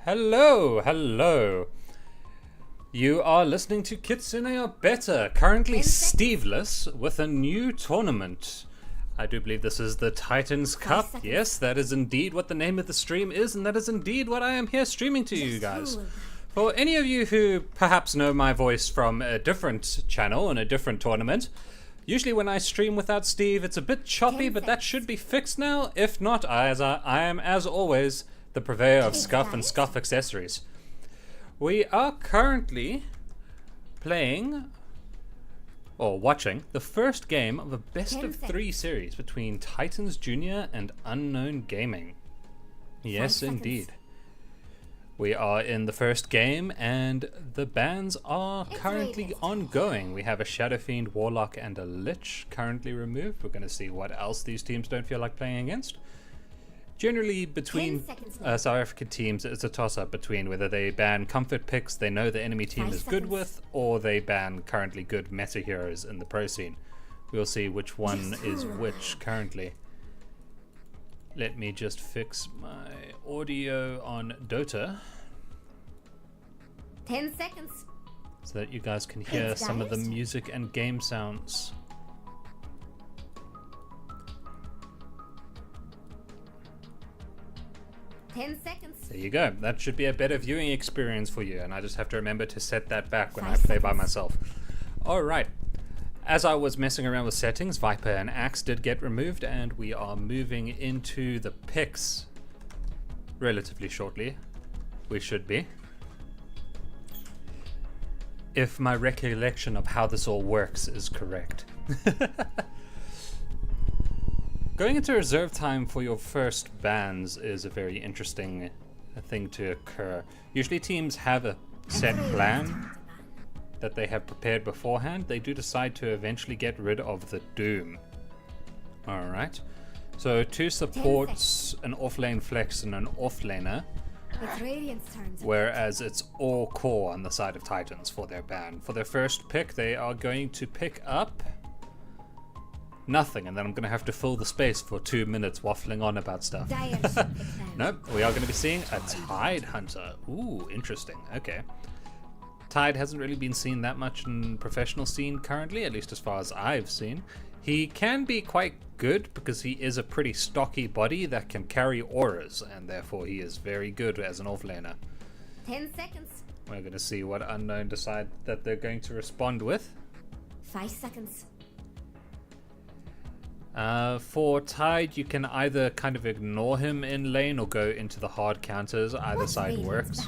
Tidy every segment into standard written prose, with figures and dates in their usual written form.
Hello, hello. You are listening to Kitsune or Better, currently Steveless with a new tournament. I do believe this is the Titans Cup. Yes, that is indeed what the name of the stream is, and that is indeed what I am here streaming to you guys. For any of you who perhaps know my voice from a different channel and a different tournament, usually when I stream without Steve, it's a bit choppy, but that should be fixed now. If not, I am, as always, the purveyor of scuff and scuff accessories. We are currently playing, or watching, the first game of a best of 3 series between Titans Junior and Unknown Gaming. Yes, indeed. We are in the first game, and the bans are currently ongoing. We have a Shadow Fiend, Warlock, and a Lich currently removed. We're going to see what else these teams don't feel like playing against. Generally, between South African teams, it's a toss-up between whether they ban comfort picks they know the enemy team is good with, or they ban currently good meta heroes in the pro scene. We'll see which one is which currently. Let me just fix my audio on Dota. 10 seconds. So that you guys can hear some of the music and game sounds. There you go. That should be a better viewing experience for you, and I just have to remember to set that back when I play by myself. Alright. As I was messing around with settings, Viper and Axe did get removed, and we are moving into the picks relatively shortly. We should be. If my recollection of how this all works is correct. Going into reserve time for your first bans is a very interesting thing to occur. Usually teams have a set plan that they have prepared beforehand, they do decide to eventually get rid of the Doom. Alright. So 2 supports, an off-lane flex, and an off-laner. Whereas it's all core on the side of Titans for their ban. For their first pick, they are going to pick up nothing, and then I'm going to have to fill the space for 2 minutes waffling on about stuff. Nope, we are going to be seeing a Tide Hunter. Ooh, interesting. Okay. Tide hasn't really been seen that much in professional scene currently, at least as far as I've seen. He can be quite good because he is a pretty stocky body that can carry auras, and therefore he is very good as an offlaner. 10 seconds. We're going to see what Unknown decide that they're going to respond with. 5 seconds. For Tide, you can either kind of ignore him in lane or go into the hard counters. Either side works.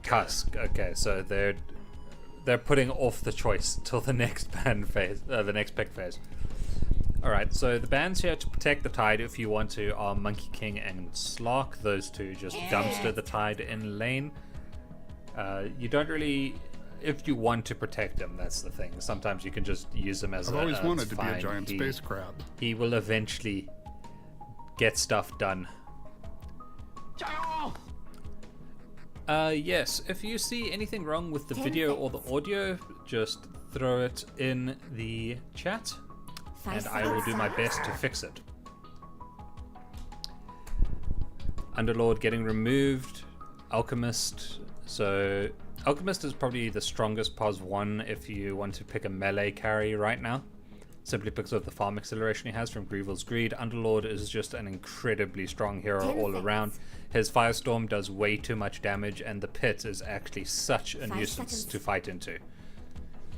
Cusk. Okay, so they're putting off the choice till the next ban phase, the next pick phase. Alright, so the bans here to protect the Tide if you want to are Monkey King and Slark. Those two just dumpster the Tide in lane. You don't really... If you want to protect him, that's the thing. Sometimes you can just use him as I've always wanted to be a giant space crab. He will eventually get stuff done. Yes, if you see anything wrong with the video or the audio, just throw it in the chat, and I will do my best to fix it. Underlord getting removed. Alchemist. So, Alchemist is probably the strongest POS 1 if you want to pick a melee carry right now. Simply because of the farm acceleration he has from Grievel's Greed. Underlord is just an incredibly strong hero all around. His Firestorm does way too much damage, and the Pit is actually such a nuisance to fight into.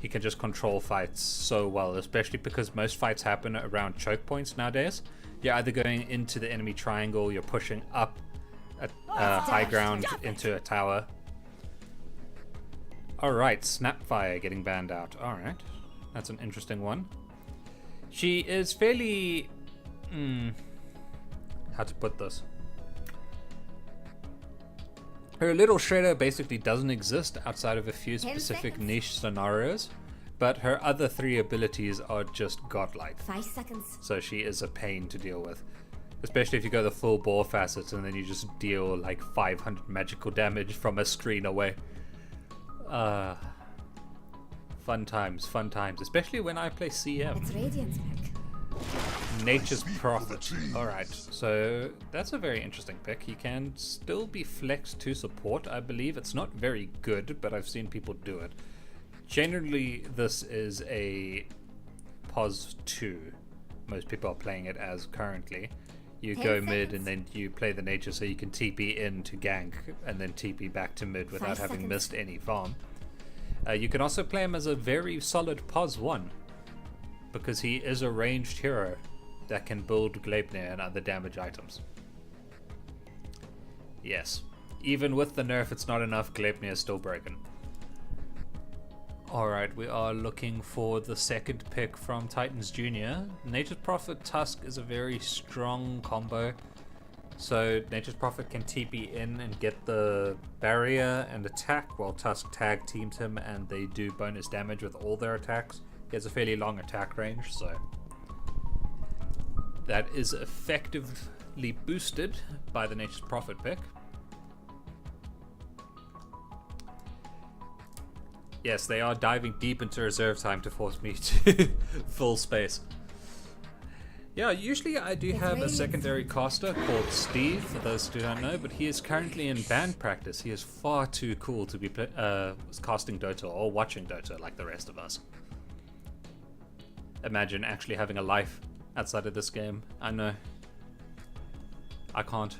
He can just control fights so well, especially because most fights happen around choke points nowadays. You're either going into the enemy triangle, you're pushing up a high ground into a tower. Alright, Snapfire getting banned out. Alright, that's an interesting one. She is fairly... how to put this? Her little shredder basically doesn't exist outside of a few specific niche scenarios, but her other 3 abilities are just godlike. 5 seconds. So she is a pain to deal with. Especially if you go the full ball facet and then you just deal like 500 magical damage from a screen away. Fun times, especially when I play CM. It's Radiant's pick. Nature's Prophet. Alright, so that's a very interesting pick. He can still be flexed to support, I believe. It's not very good, but I've seen people do it. Generally, this is a POS 2. Most people are playing it as currently. You go mid and then you play the nature so you can TP in to gank and then TP back to mid without having missed any farm. You can also play him as a very solid POS 1 because he is a ranged hero that can build Gleipnir and other damage items. Yes, even with the nerf it's not enough, Gleipnir is still broken. Alright, we are looking for the second pick from Titans Jr. Nature's Prophet Tusk is a very strong combo. So Nature's Prophet can TP in and get the barrier and attack while Tusk tag teams him and they do bonus damage with all their attacks. He has a fairly long attack range, so that is effectively boosted by the Nature's Prophet pick. Yes, they are diving deep into reserve time to force me to full space. Yeah, usually I do have a secondary caster called Steve, for those who don't know, but he is currently in band practice. He is far too cool to be casting Dota or watching Dota like the rest of us. Imagine actually having a life outside of this game. I know. I can't.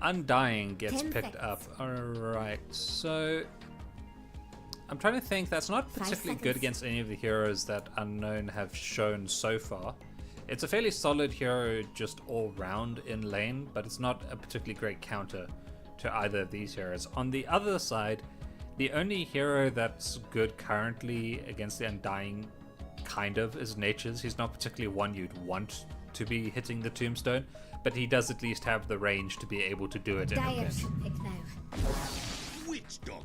Undying gets picked up. Alright, so... I'm trying to think, that's not particularly good against any of the heroes that Unknown have shown so far. It's a fairly solid hero just all round in lane, but it's not a particularly great counter to either of these heroes. On the other side, the only hero that's good currently against the Undying kind of is Nature's. He's not particularly one you'd want to be hitting the tombstone, but he does at least have the range to be able to do it in a pinch.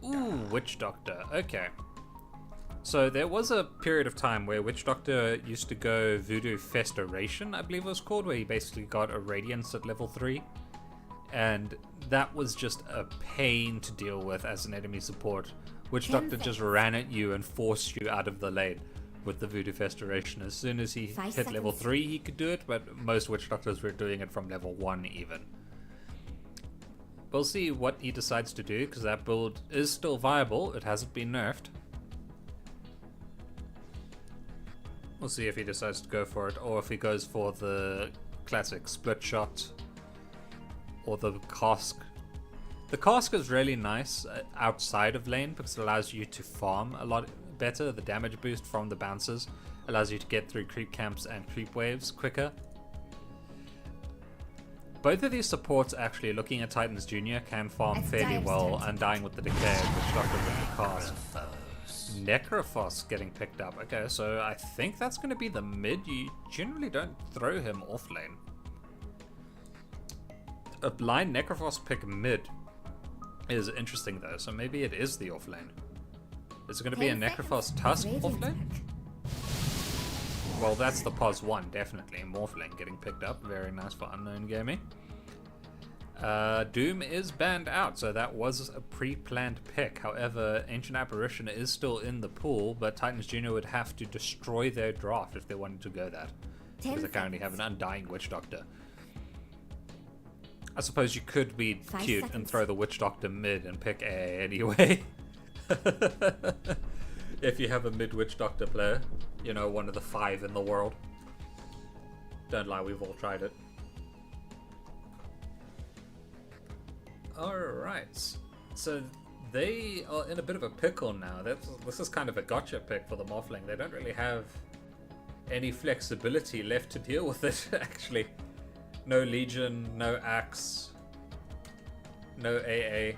Ooh, Witch Doctor. Okay. So there was a period of time where Witch Doctor used to go Voodoo Festoration, I believe it was called, where he basically got a Radiance at level 3. And that was just a pain to deal with as an enemy support. Witch Doctor just ran at you and forced you out of the lane with the Voodoo Festoration. As soon as he hit level 3, he could do it, but most Witch Doctors were doing it from level 1 even. We'll see what he decides to do, because that build is still viable. It hasn't been nerfed. We'll see if he decides to go for it, or if he goes for the classic split shot, or the cask. The cask is really nice outside of lane, because it allows you to farm a lot better. The damage boost from the bounces allows you to get through creep camps and creep waves quicker. Both of these supports, actually, looking at Titans Jr., can farm fairly well, Undying with the Decay, Witch Doctor with the cask. Necrophos getting picked up. Okay, so I think that's going to be the mid. You generally don't throw him off lane. A blind Necrophos pick mid is interesting though, so maybe it is the off lane. Is it going to be a Necrophos Tusk off lane? Well, that's the Pos 1, definitely. Morphling getting picked up. Very nice for Unknown Gaming. Doom is banned out, so that was a pre-planned pick. However, Ancient Apparition is still in the pool, but Titans Jr. would have to destroy their draft if they wanted to go that. Because they currently have an Undying Witch Doctor. I suppose you could be cute and throw the Witch Doctor mid and pick AA anyway. If you have a mid Witch Doctor player, you know, one of the 5 in the world. Don't lie, we've all tried it. Alright, so they are in a bit of a pickle now. This is kind of a gotcha pick for the Morphling. They don't really have any flexibility left to deal with it, actually. No Legion, no Axe, no AA.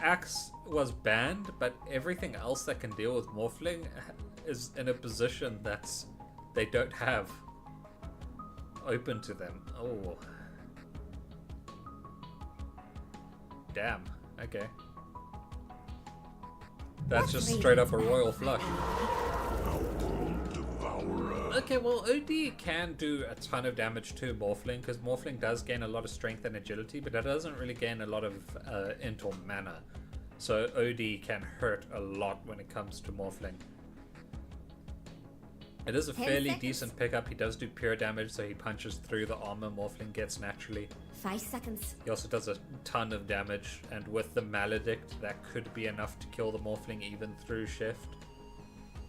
Axe was banned, but everything else that can deal with Morphling is in a position that's they don't have open to them. Oh. Damn, okay. That's just straight up a royal flush. Okay, well, OD can do a ton of damage to Morphling, because Morphling does gain a lot of strength and agility, but it doesn't really gain a lot of int or mana. So OD can hurt a lot when it comes to Morphling. It is a fairly decent pickup. He does do pure damage, so he punches through the armor Morphling gets naturally. 5 seconds. He also does a ton of damage, and with the Maledict, that could be enough to kill the Morphling even through Shift.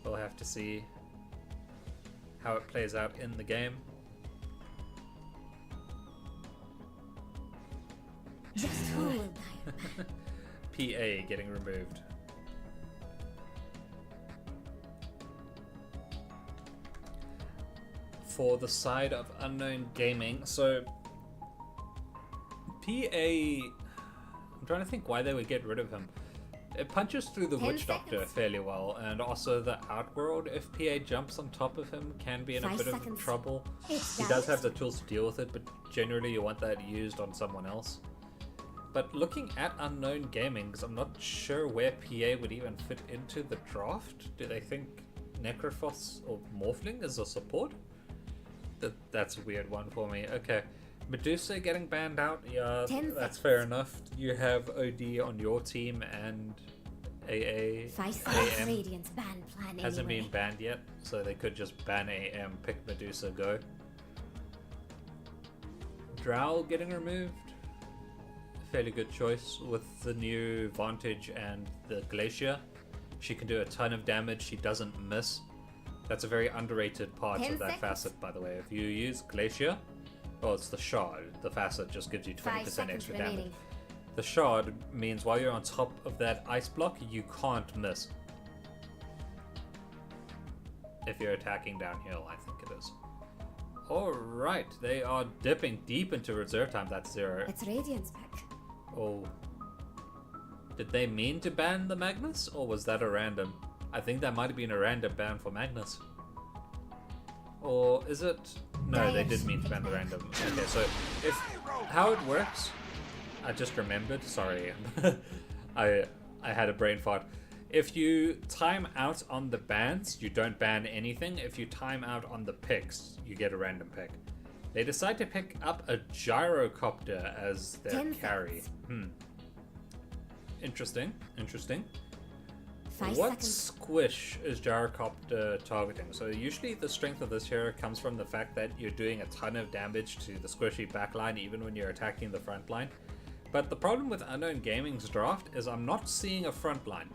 We'll have to see how it plays out in the game. Just who will die? PA getting removed. For the side of Unknown Gaming, so PA, I'm trying to think why they would get rid of him. It punches through the Witch Doctor fairly well, and also the Outworld, if PA jumps on top of him, can be in a bit of trouble. He does have the tools to deal with it, but generally you want that used on someone else. But looking at Unknown Gaming, because I'm not sure where PA would even fit into the draft. Do they think Necrophos or Morphling is a support? That's a weird one for me. Okay. Medusa getting banned out, yeah, that's fair enough. You have OD on your team and AA. AM hasn't been banned yet, so they could just ban AM, pick Medusa, go. Drow getting removed. Fairly good choice with the new Vantage and the Glacier. She can do a ton of damage, she doesn't miss. That's a very underrated part of that facet, by the way. If you use Glacier, well, it's the Shard. The facet just gives you 20% extra damage. The Shard means while you're on top of that ice block, you can't miss. If you're attacking downhill, I think it is. Alright, they are dipping deep into reserve time. That's 0. It's Radiance pick. Oh. Did they mean to ban the Magnus, or was that a random? I think that might have been a random ban for Magnus. Or is it? No, they did mean to ban the random. Okay, so how it works, I just remembered, sorry. I had a brain fart. If you time out on the bans, you don't ban anything. If you time out on the picks, you get a random pick. They decide to pick up a gyrocopter as their carry. Interesting. Interesting. 5 What seconds. squish is gyrocopter targeting? So usually the strength of this hero comes from the fact that you're doing a ton of damage to the squishy backline even when you're attacking the front line. But the problem with Unknown Gaming's draft is I'm not seeing a front line.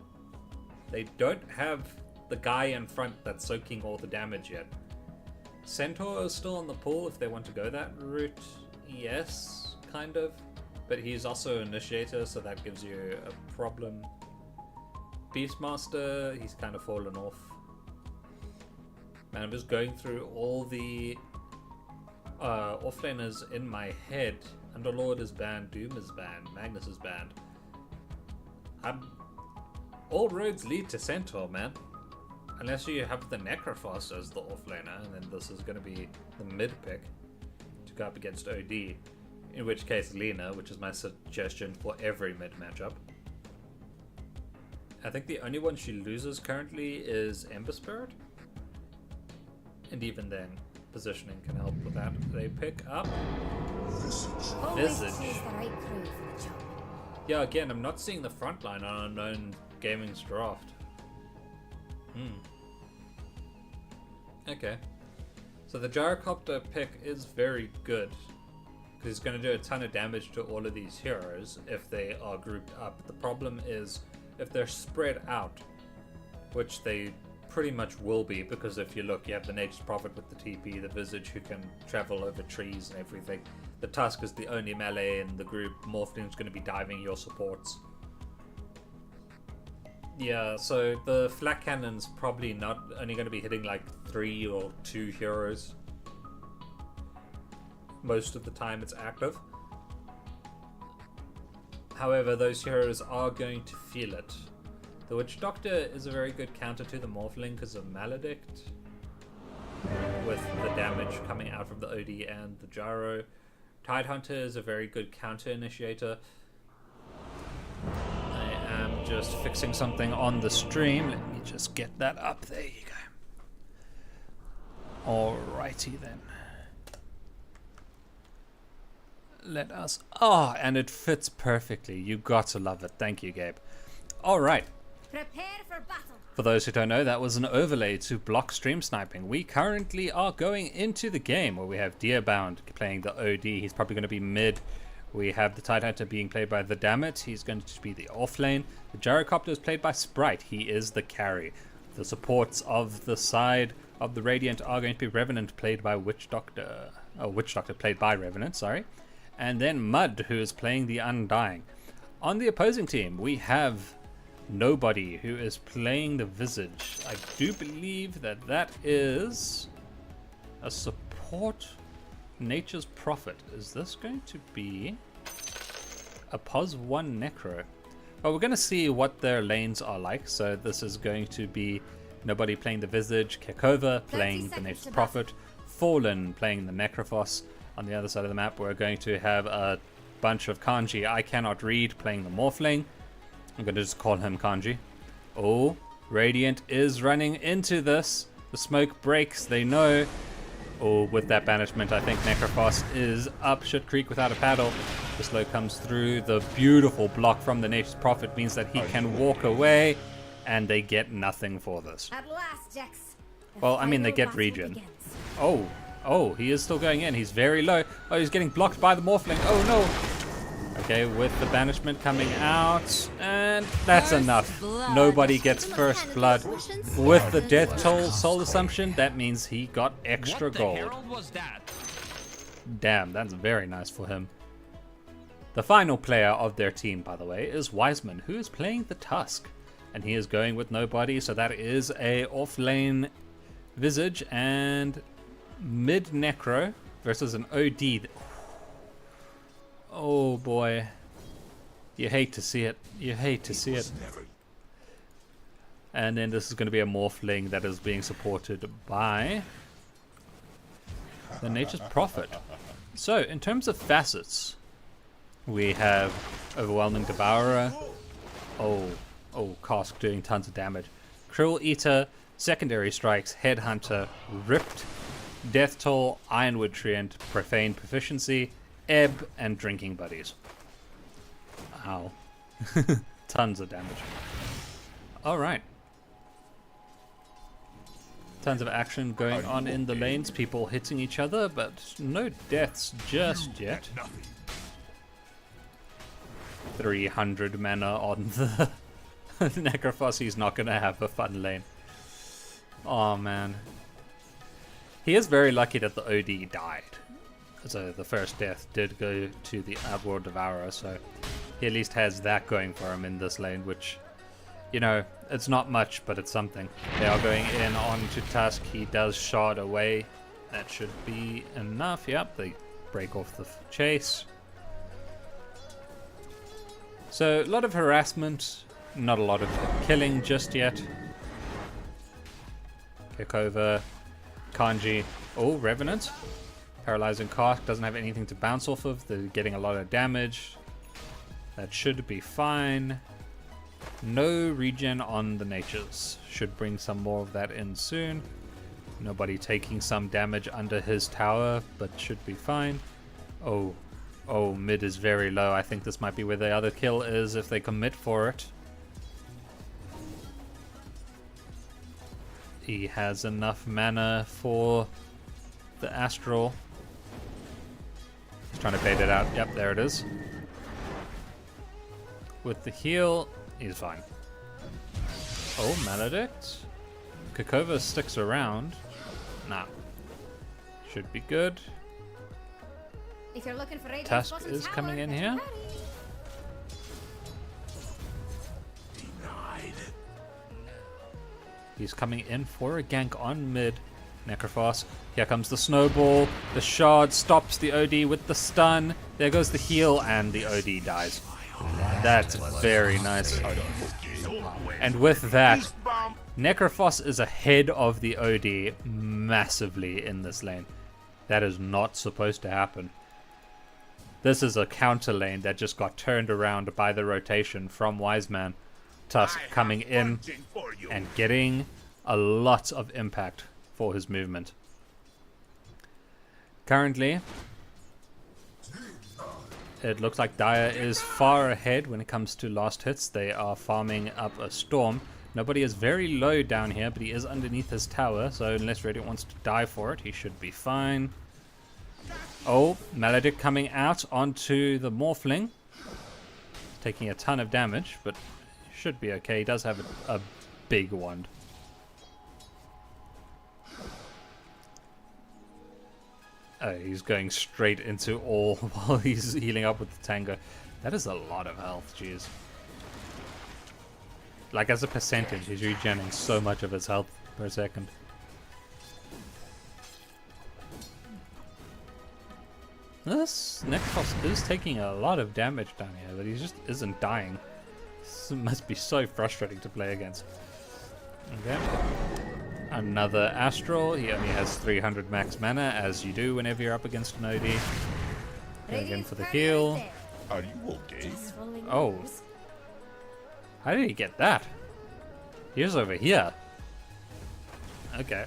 They don't have the guy in front that's soaking all the damage yet. Centaur is still in the pool if they want to go that route. Yes, kind of. But he's also Initiator, so that gives you a problem. Beastmaster, he's kind of fallen off. Man, I'm just going through all the offlaners in my head. Underlord is banned, Doom is banned, Magnus is banned. All roads lead to Centaur, man. Unless you have the Necrophos as the offlaner, and then this is going to be the mid pick to go up against OD. In which case Lena, which is my suggestion for every mid matchup. I think the only one she loses currently is Ember Spirit. And even then, positioning can help with that. They pick up Always Visage. choose the right crew for the job. Yeah, again, I'm not seeing the front line on Unknown Gaming's draft. Okay. So the gyrocopter pick is very good. Because it's going to do a ton of damage to all of these heroes if they are grouped up. The problem is if they're spread out, which they pretty much will be, because if you look, you have the Nature's Prophet with the TP, the Visage who can travel over trees and everything. The Tusk is the only melee in the group. Morphling's going to be diving your supports. Yeah, so the Flak Cannon's probably not only going to be hitting like 3 or 2 heroes. Most of the time it's active. However, those heroes are going to feel it. The Witch Doctor is a very good counter to the Morphling because of Maledict, with the damage coming out from the OD and the Gyro. Tidehunter is a very good counter initiator. I am just fixing something on the stream. Let me just get that up. There you go. Alrighty then. Let us... Oh, and it fits perfectly. You got to love it. Thank you, Gabe. Alright. Prepare for battle. For those who don't know, that was an overlay to block stream sniping. We currently are going into the game where we have Deerbound playing the OD. He's probably going to be mid. We have the Tidehunter being played by the Dammit. He's going to be the offlane. The Gyrocopter is played by Sprite. He is the carry. The supports of the side of the Radiant are going to be Revenant played by Witch Doctor. Oh, Witch Doctor played by Revenant, sorry. And then Mud, who is playing the Undying. On the opposing team, we have Nobody, who is playing the Visage. I do believe that that is a support Nature's Prophet. Is this going to be a POS1 Necro? Well, we're going to see what their lanes are like. So this is going to be Nobody playing the Visage, Kekova playing the Nature's Prophet, Fallen playing the Necrophos. On the other side of the map, we're going to have a bunch of kanji I cannot read playing the Morphling. I'm going to just call him kanji. Oh, Radiant is running into this. The smoke breaks, they know. Oh, with that banishment, I think Necrophos is up shit creek without a paddle. The slow comes through. The beautiful block from the Nature's Prophet means that he can walk away, and they get nothing for this. At last, Jax. Well, I mean, they get regen. Oh, he is still going in. He's very low. Oh, he's getting blocked by the Morphling. Oh, no. Okay, with the banishment coming out. And that's enough. Nobody gets first blood. With the death toll soul assumption, that means he got extra gold. What the herald was that? Damn, that's very nice for him. The final player of their team, by the way, is Wiseman, who is playing the Tusk. And he is going with Nobody, so that is a off-lane Visage and mid Necro versus an OD. Oh boy. You hate to see it. You hate to see it. And then this is going to be a Morphling that is being supported by the Nature's Prophet. So, in terms of facets, we have Overwhelming Devourer, Oh, Cask doing tons of damage. Cruel Eater, Secondary Strikes, Headhunter, Ripped, Death Toll, Ironwood Treant, Profane Proficiency, Ebb, and Drinking Buddies. Ow. Tons of damage. Alright. Tons of action going on in the lanes, people hitting each other, but no deaths just yet. 300 mana on the Necrophos. He's not going to have a fun lane. Oh man. He is very lucky that the OD died. So the first death did go to the Outworld Devourer, so he at least has that going for him in this lane, which, you know, it's not much, but it's something. They are going in onto Tusk. He does shard away. That should be enough. Yep, they break off the chase. So a lot of harassment, not a lot of killing just yet. Kick over. Kanji. Oh, Revenant. Paralyzing Cask doesn't have anything to bounce off of. They're getting a lot of damage. That should be fine. No regen on the natures. Should bring some more of that in soon. Nobody taking some damage under his tower, but should be fine. Oh, mid is very low. I think this might be where the other kill is if they commit for it. He has enough mana for the Astral. He's trying to bait it out. Yep, there it is. With the heal, he's fine. Oh, Maledict. Kakova sticks around. Nah. Should be good. If you're looking for Tusk is coming in here. He's coming in for a gank on mid. Necrophos. Here comes the snowball. The shard stops the OD with the stun. There goes the heal, and the OD dies. That's very nice. And with that, Necrophos is ahead of the OD massively in this lane. That is not supposed to happen. This is a counter lane that just got turned around by the rotation from Wiseman. Tusk coming in and getting a lot of impact for his movement. Currently, it looks like Dire is far ahead when it comes to last hits. They are farming up a Storm. Nobody is very low down here, but he is underneath his tower, so unless Radiant wants to die for it, he should be fine. Oh, Maledict coming out onto the Morphling. Taking a ton of damage, but should be okay. He does have a big wand. Oh, he's going straight into all while he's healing up with the Tango. That is a lot of health, jeez. Like, as a percentage, he's regenerating so much of his health per second. This Necrophos is taking a lot of damage down here, but he just isn't dying. This must be so frustrating to play against. Okay. Another Astral. He only has 300 max mana, as you do whenever you're up against an OD. Going in for the heal. Are you okay? Oh. How did he get that? He was over here. Okay.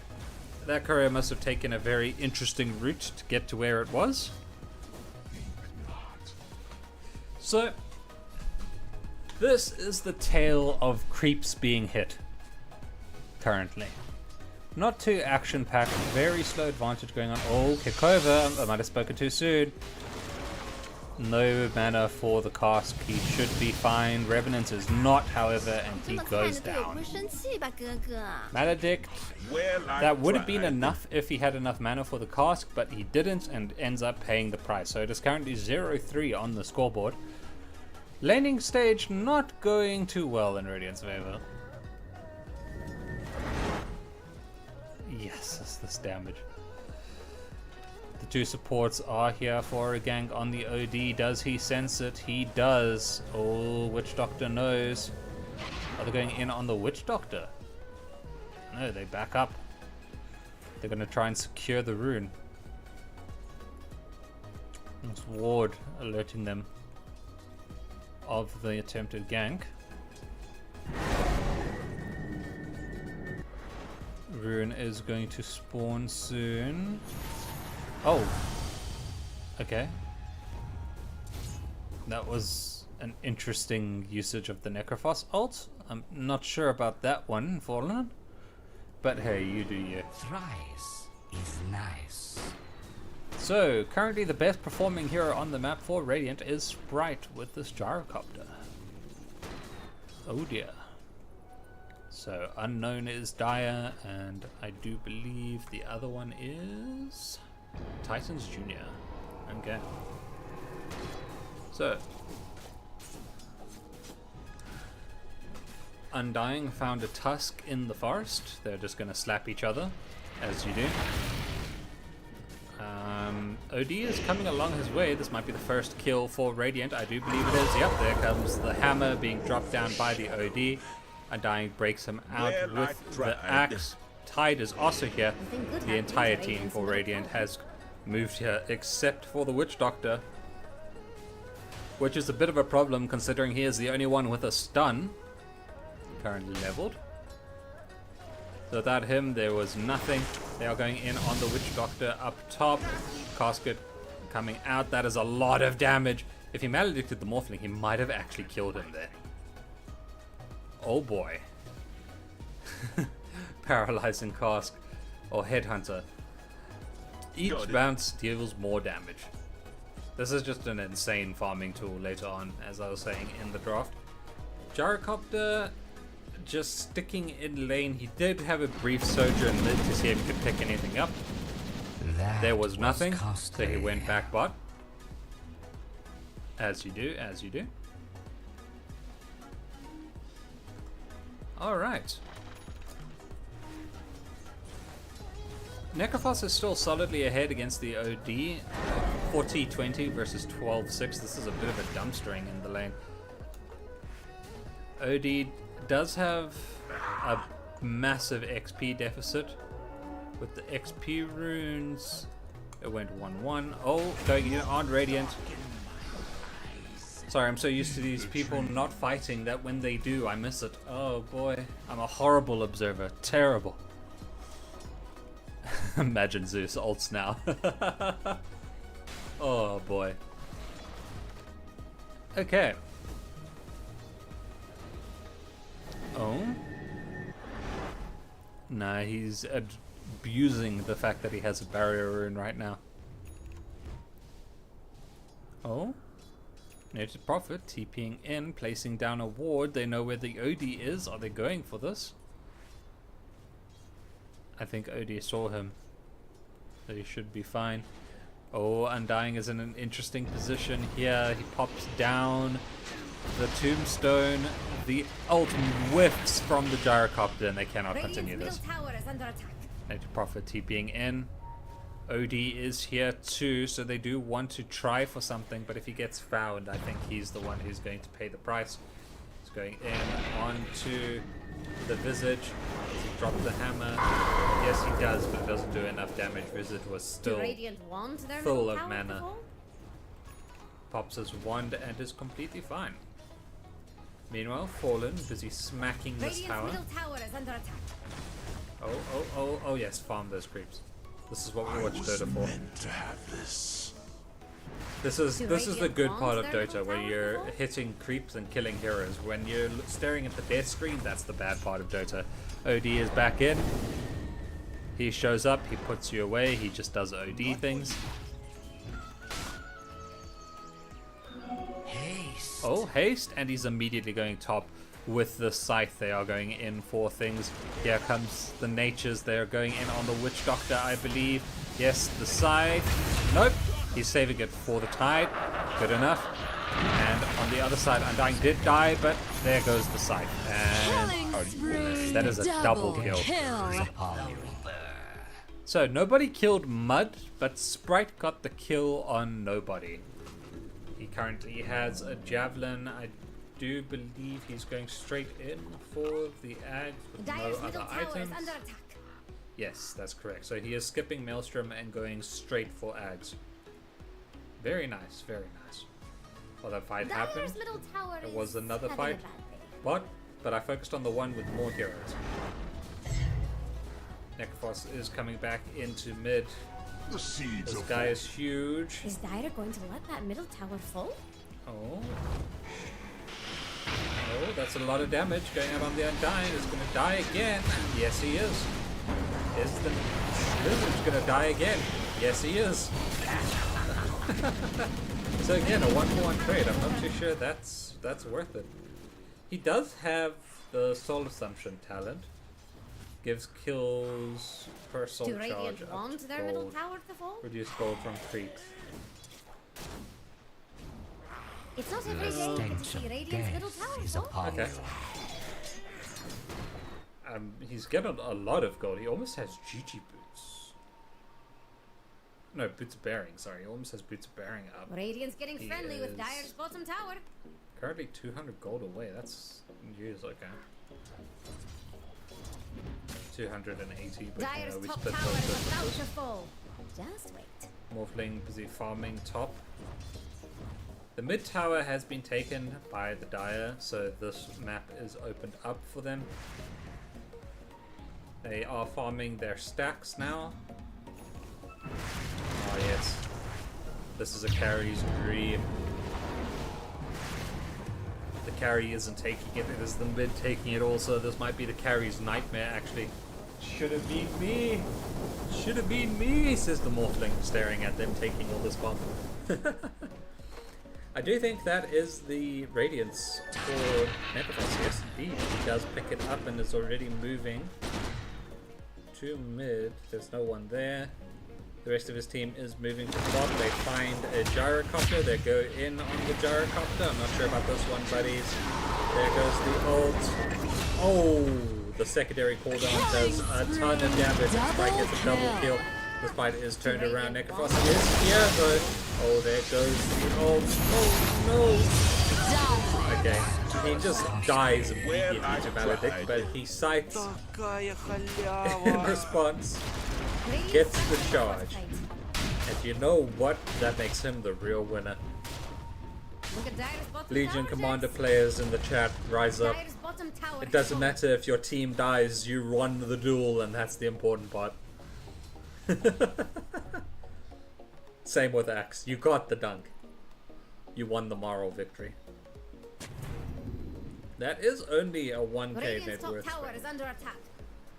That courier must have taken a very interesting route to get to where it was. So, this is the tale of creeps being hit. Currently. Not too action-packed, very slow advantage going on. Oh, kick over. I might have spoken too soon. No mana for the Cask. He should be fine. Revenant is not, however, and he goes down. Maledict. That would have been enough if he had enough mana for the Cask, but he didn't and ends up paying the price. So it is currently 0-3 on the scoreboard. Laning stage not going too well in Radiant's favor. Yes, that's this damage. The two supports are here for a gank on the OD. Does he sense it? He does. Oh, Witch Doctor knows. Are they going in on the Witch Doctor? No, they back up. They're going to try and secure the rune. It's Ward alerting them of the attempted gank. Rune is going to spawn soon. Oh. Okay. That was an interesting usage of the Necrophos ult. I'm not sure about that one, Fallen. But hey, you do you. Thrice is nice. So, currently the best performing hero on the map for Radiant is Sprite with this gyrocopter. Oh dear. So, Unknown is Dire, and I do believe the other one is Titans Jr. Okay. So, Undying found a tusk in the forest. They're just going to slap each other, as you do. OD is coming along his way. This might be the first kill for Radiant. I do believe it is. Yep, there comes the hammer being dropped down by the OD. Undying breaks him out with the axe. Tide is also here. The entire team for Radiant has moved here, except for the Witch Doctor, which is a bit of a problem considering he is the only one with a stun. Currently leveled. So without him, there was nothing. They are going in on the Witch Doctor up top. Casket coming out. That is a lot of damage. If he maledicted the Morphling, he might have actually killed him there. Oh boy. Paralyzing Cask or Headhunter. Each bounce deals more damage. This is just an insane farming tool later on, as I was saying in the draft. Gyrocopter just sticking in lane. He did have a brief sojourn mid to see if he could pick anything up. There was nothing, so he went back bot. As you do, as you do. Alright. Necrophos is still solidly ahead against the OD. 40-20 versus 12-6. This is a bit of a dumpstering in the lane. OD does have a massive XP deficit. With the XP runes, it went 1-1. Oh, going in on Radiant. Sorry, I'm so used to these people not fighting that when they do, I miss it. Oh boy, I'm a horrible observer. Terrible. Imagine Zeus ults now. Oh boy. Okay. Oh? Nah, he's abusing the fact that he has a barrier rune right now. Oh? Noted Prophet TPing in, placing down a ward. They know where the OD is. Are they going for this? I think OD saw him. So he should be fine. Oh, Undying is in an interesting position here. He pops down the tombstone. The ult whiffs from the gyrocopter and they cannot continue this. Noted Prophet TPing in. OD is here too, so they do want to try for something, but if he gets found, I think he's the one who's going to pay the price. He's going in onto the Visage. Does he drop the hammer? Yes, he does, but it doesn't do enough damage. Visage was still full of mana. Pops his wand and is completely fine. Meanwhile, Fallen, busy smacking this tower. Oh yes, farm those creeps. This is what we watch Dota for. This is the good part of Dota, where you're hitting creeps and killing heroes. When you're staring at the death screen, that's the bad part of Dota. OD is back in. He shows up, he puts you away, he just does OD things. Haste. Oh, haste, and he's immediately going top. With the scythe, they are going in for things. Here comes the natures. They are going in on the Witch Doctor, I believe. Yes, the scythe. Nope. He's saving it for the tide. Good enough. And on the other side, Undying did die, but there goes the scythe. And that is a double kill. So nobody killed Mud, but Sprite got the kill on nobody. He currently has a javelin. I do believe he's going straight in for the Ag with no other items. Yes, that's correct. So he is skipping Maelstrom and going straight for Ags. Very nice, very nice. Well, that fight happened. It was another fight. What? But I focused on the one with more heroes. Necrophos is coming back into mid. The seeds This of guy is huge. Is Dire going to let that middle tower fall? Oh. Oh, that's a lot of damage going out on the Undying. He's going to die again. Yes, he is. Is the Lizard's going to die again? Yes, he is. So again, a 1-for-1 trade. I'm not too sure that's worth it. He does have the Soul Assumption talent. Gives kills per soul Do charge Radiant up want to their middle gold. tower to fall? Reduce gold from creeps. It's not every day you get to see Radiant's middle tower fall. Okay. He's getting a lot of gold. He almost has GG boots. No, boots of bearing. Sorry, he almost has boots of bearing up. Radiant's getting He friendly with is Dire's bottom tower. Currently 200 gold away. That's news, okay. 280, but Dire's we top split tower those is about to differences. fall. Just wait. Morphling busy farming top. The mid tower has been taken by the Dire, so this map is opened up for them. They are farming their stacks now. Oh yes. This is a carry's dream. The carry isn't taking it, it is the mid taking it also. This might be the carry's nightmare actually. Should have been me! Should have been me, says the Morphling, staring at them taking all this bomb. I do think that is the Radiance for Necrophos. Yes, indeed. He does pick it up and is already moving to mid. There's no one there. The rest of his team is moving to bot. They find a gyrocopter. They go in on the gyrocopter. I'm not sure about this one, buddies. There goes the ult. Oh, the secondary cooldown does a ton of damage. Spike gets a double kill. This fight is turned around. Necrophos is here though. Oh, there goes the ult. Oh no! Okay, he just dies immediately to Maledict, but he sights in response, gets the charge. And you know what? That makes him the real winner. Look at Dire's bottom Legion tower, Commander Jess. players in the chat, rise up. Dire's bottom tower It doesn't has matter if your team dies, you won the duel, and that's the important part. Same with Axe. You got the dunk. You won the moral victory. That is only a 1k fallen. net Radiant's top worth. tower is under attack.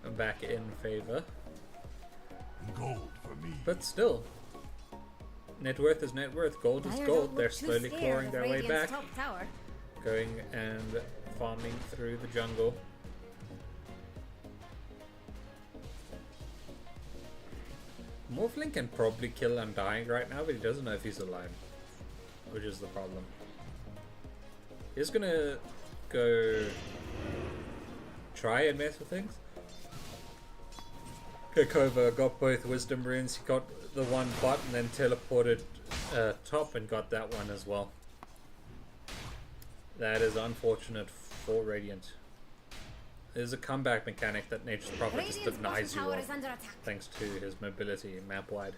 I'm back in favor. gold for me. But still, net worth is net worth. Gold is Dire gold. don't They're look too slowly scared clawing of their way Radiant's back. top tower. Going and farming through the jungle. Morphling can probably kill Undying right now, but he doesn't know if he's alive, which is the problem. He's gonna go try and mess with things. Kokova got both wisdom runes. He got the one bot and then teleported top and got that one as well. That is unfortunate for Radiant. There's a comeback mechanic that Nature's Prophet just Radiant's bottom denies you tower of, is under attack. thanks to his mobility map wide.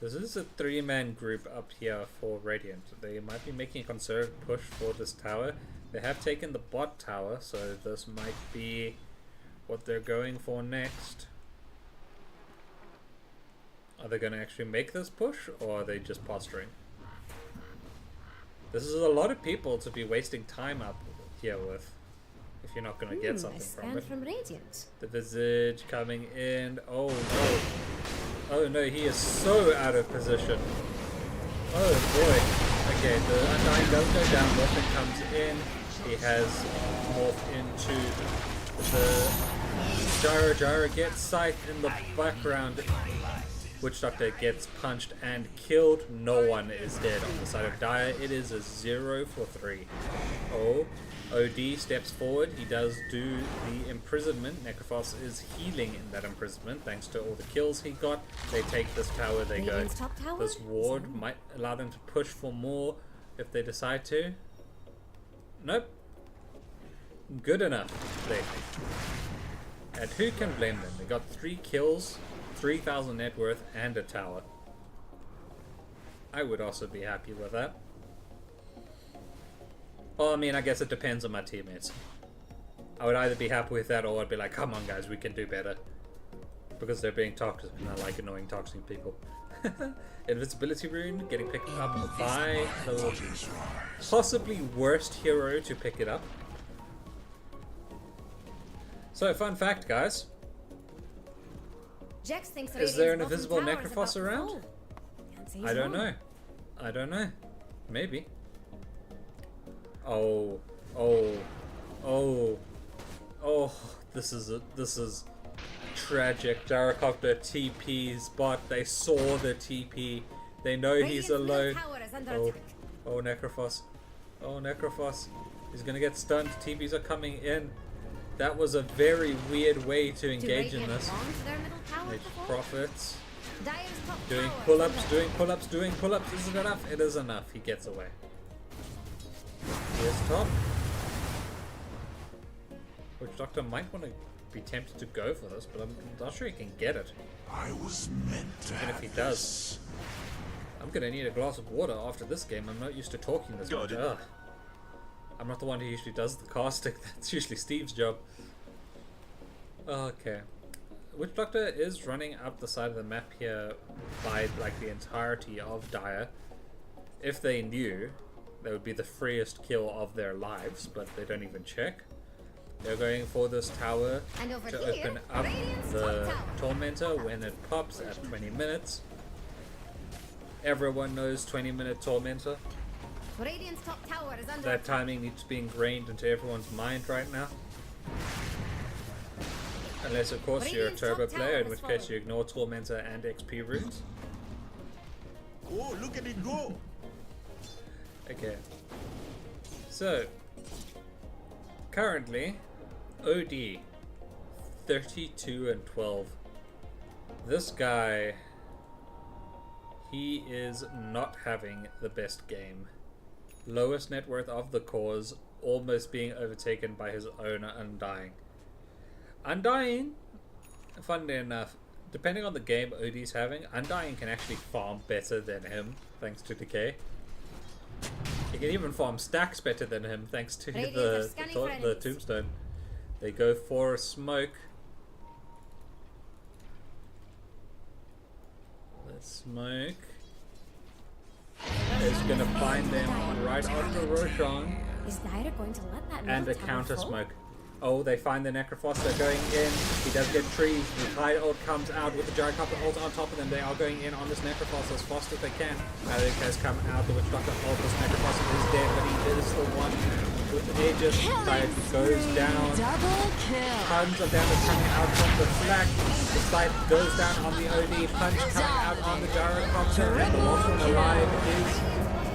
This is a 3-man group up here for Radiant. They might be making a conservative push for this tower. They have taken the bot tower, so this might be what they're going for next. Are they going to actually make this push, or are they just posturing? This is a lot of people to be wasting time up here with, if you're not going to get something from it. From Radiant. The Visage coming in. Oh no. Oh no, he is so out of position. Oh boy. Okay, the Undying does go down. Morphin comes in. He has morphed into the Gyro gets Scythe in the background. Witch Doctor gets punched and killed. No one is dead on the side of Dire. It is a 0 for 3. Oh, OD steps forward. He does do the imprisonment. Necrophos is healing in that imprisonment thanks to all the kills he got. They take this tower. They go. Radiant's top tower? This ward might allow them to push for more if they decide to. Nope. Good enough, they think. And who can blame them? They got 3 kills, 3,000 net worth, and a tower. I would also be happy with that. Well, I mean, I guess it depends on my teammates. I would either be happy with that or I'd be like, come on guys, we can do better. Because they're being toxic and I like annoying toxic people. Invincibility rune getting picked up by the possibly worst hero to pick it up. So, fun fact, guys. Jax thinks Is there an Radiant's invisible bottom tower is about Necrophos to around? fall. Can't say he's I don't wrong. know. I don't know. Maybe. Oh. Oh. Oh. Oh. This is tragic. Gyrocopter TP's bot. They saw the TP. They know he's Radiant's alone. middle tower is under Oh. attack. Oh, Necrophos. Oh, Necrophos. He's gonna get stunned. TPs are coming in. That was a very weird way to Do engage in Radiant this. want their middle tower Make to fall? profits. Dire's top Doing tower is pull-ups, under doing pull-ups, doing pull-ups. Is it enough? It is enough. He gets away. Here's top. Which Doctor might want to be tempted to go for this, but I'm not sure he can get it. I was meant to Even if he does. I'm gonna need a glass of water after this game. I'm not used to talking this much. Ugh. I'm not the one who usually does the casting. That's usually Steve's job. Okay. Witch Doctor is running up the side of the map here by like the entirety of Dire. If they knew, that would be the freest kill of their lives, but they don't even check. They're going for this tower And over to here, open up Radiant's the top tower. Tormentor when it pops at 20 minutes. Everyone knows 20-minute Tormentor. Radiant's top tower is under That attack. timing needs to be ingrained into everyone's mind right now. Unless, of course, you're a Radiant's turbo top player, tower in is which case falling. you ignore Tormentor and XP runes. Oh, look at it go! Okay. So, currently, OD 32 and 12. This guy, he is not having the best game. Lowest net worth of the cause, almost being overtaken by his owner Undying. Undying, funnily enough, depending on the game OD's having, Undying can actually farm better than him, thanks to Decay. He can even farm stacks better than him, thanks to Radiant are the scanning for the enemies. tombstone. They go for a smoke. The smoke is gonna find them right on the Roshan. Is Dire going to let that And middle a tower counter fall? smoke. Oh, they find the Necrophos. They're going in. He does get trees. The Tide ult comes out with the Gyrocopter ult on top of them. They are going in on this Necrophos as fast as they can. Malik has come out. The Witch Doctor ult. This Necrophos is dead, but he is the one with the Aegis. Tide goes down. Double kill. Tons of damage coming out from the flag. The side goes down on the OD. Punch coming out on the Gyrocopter. And the last one alive is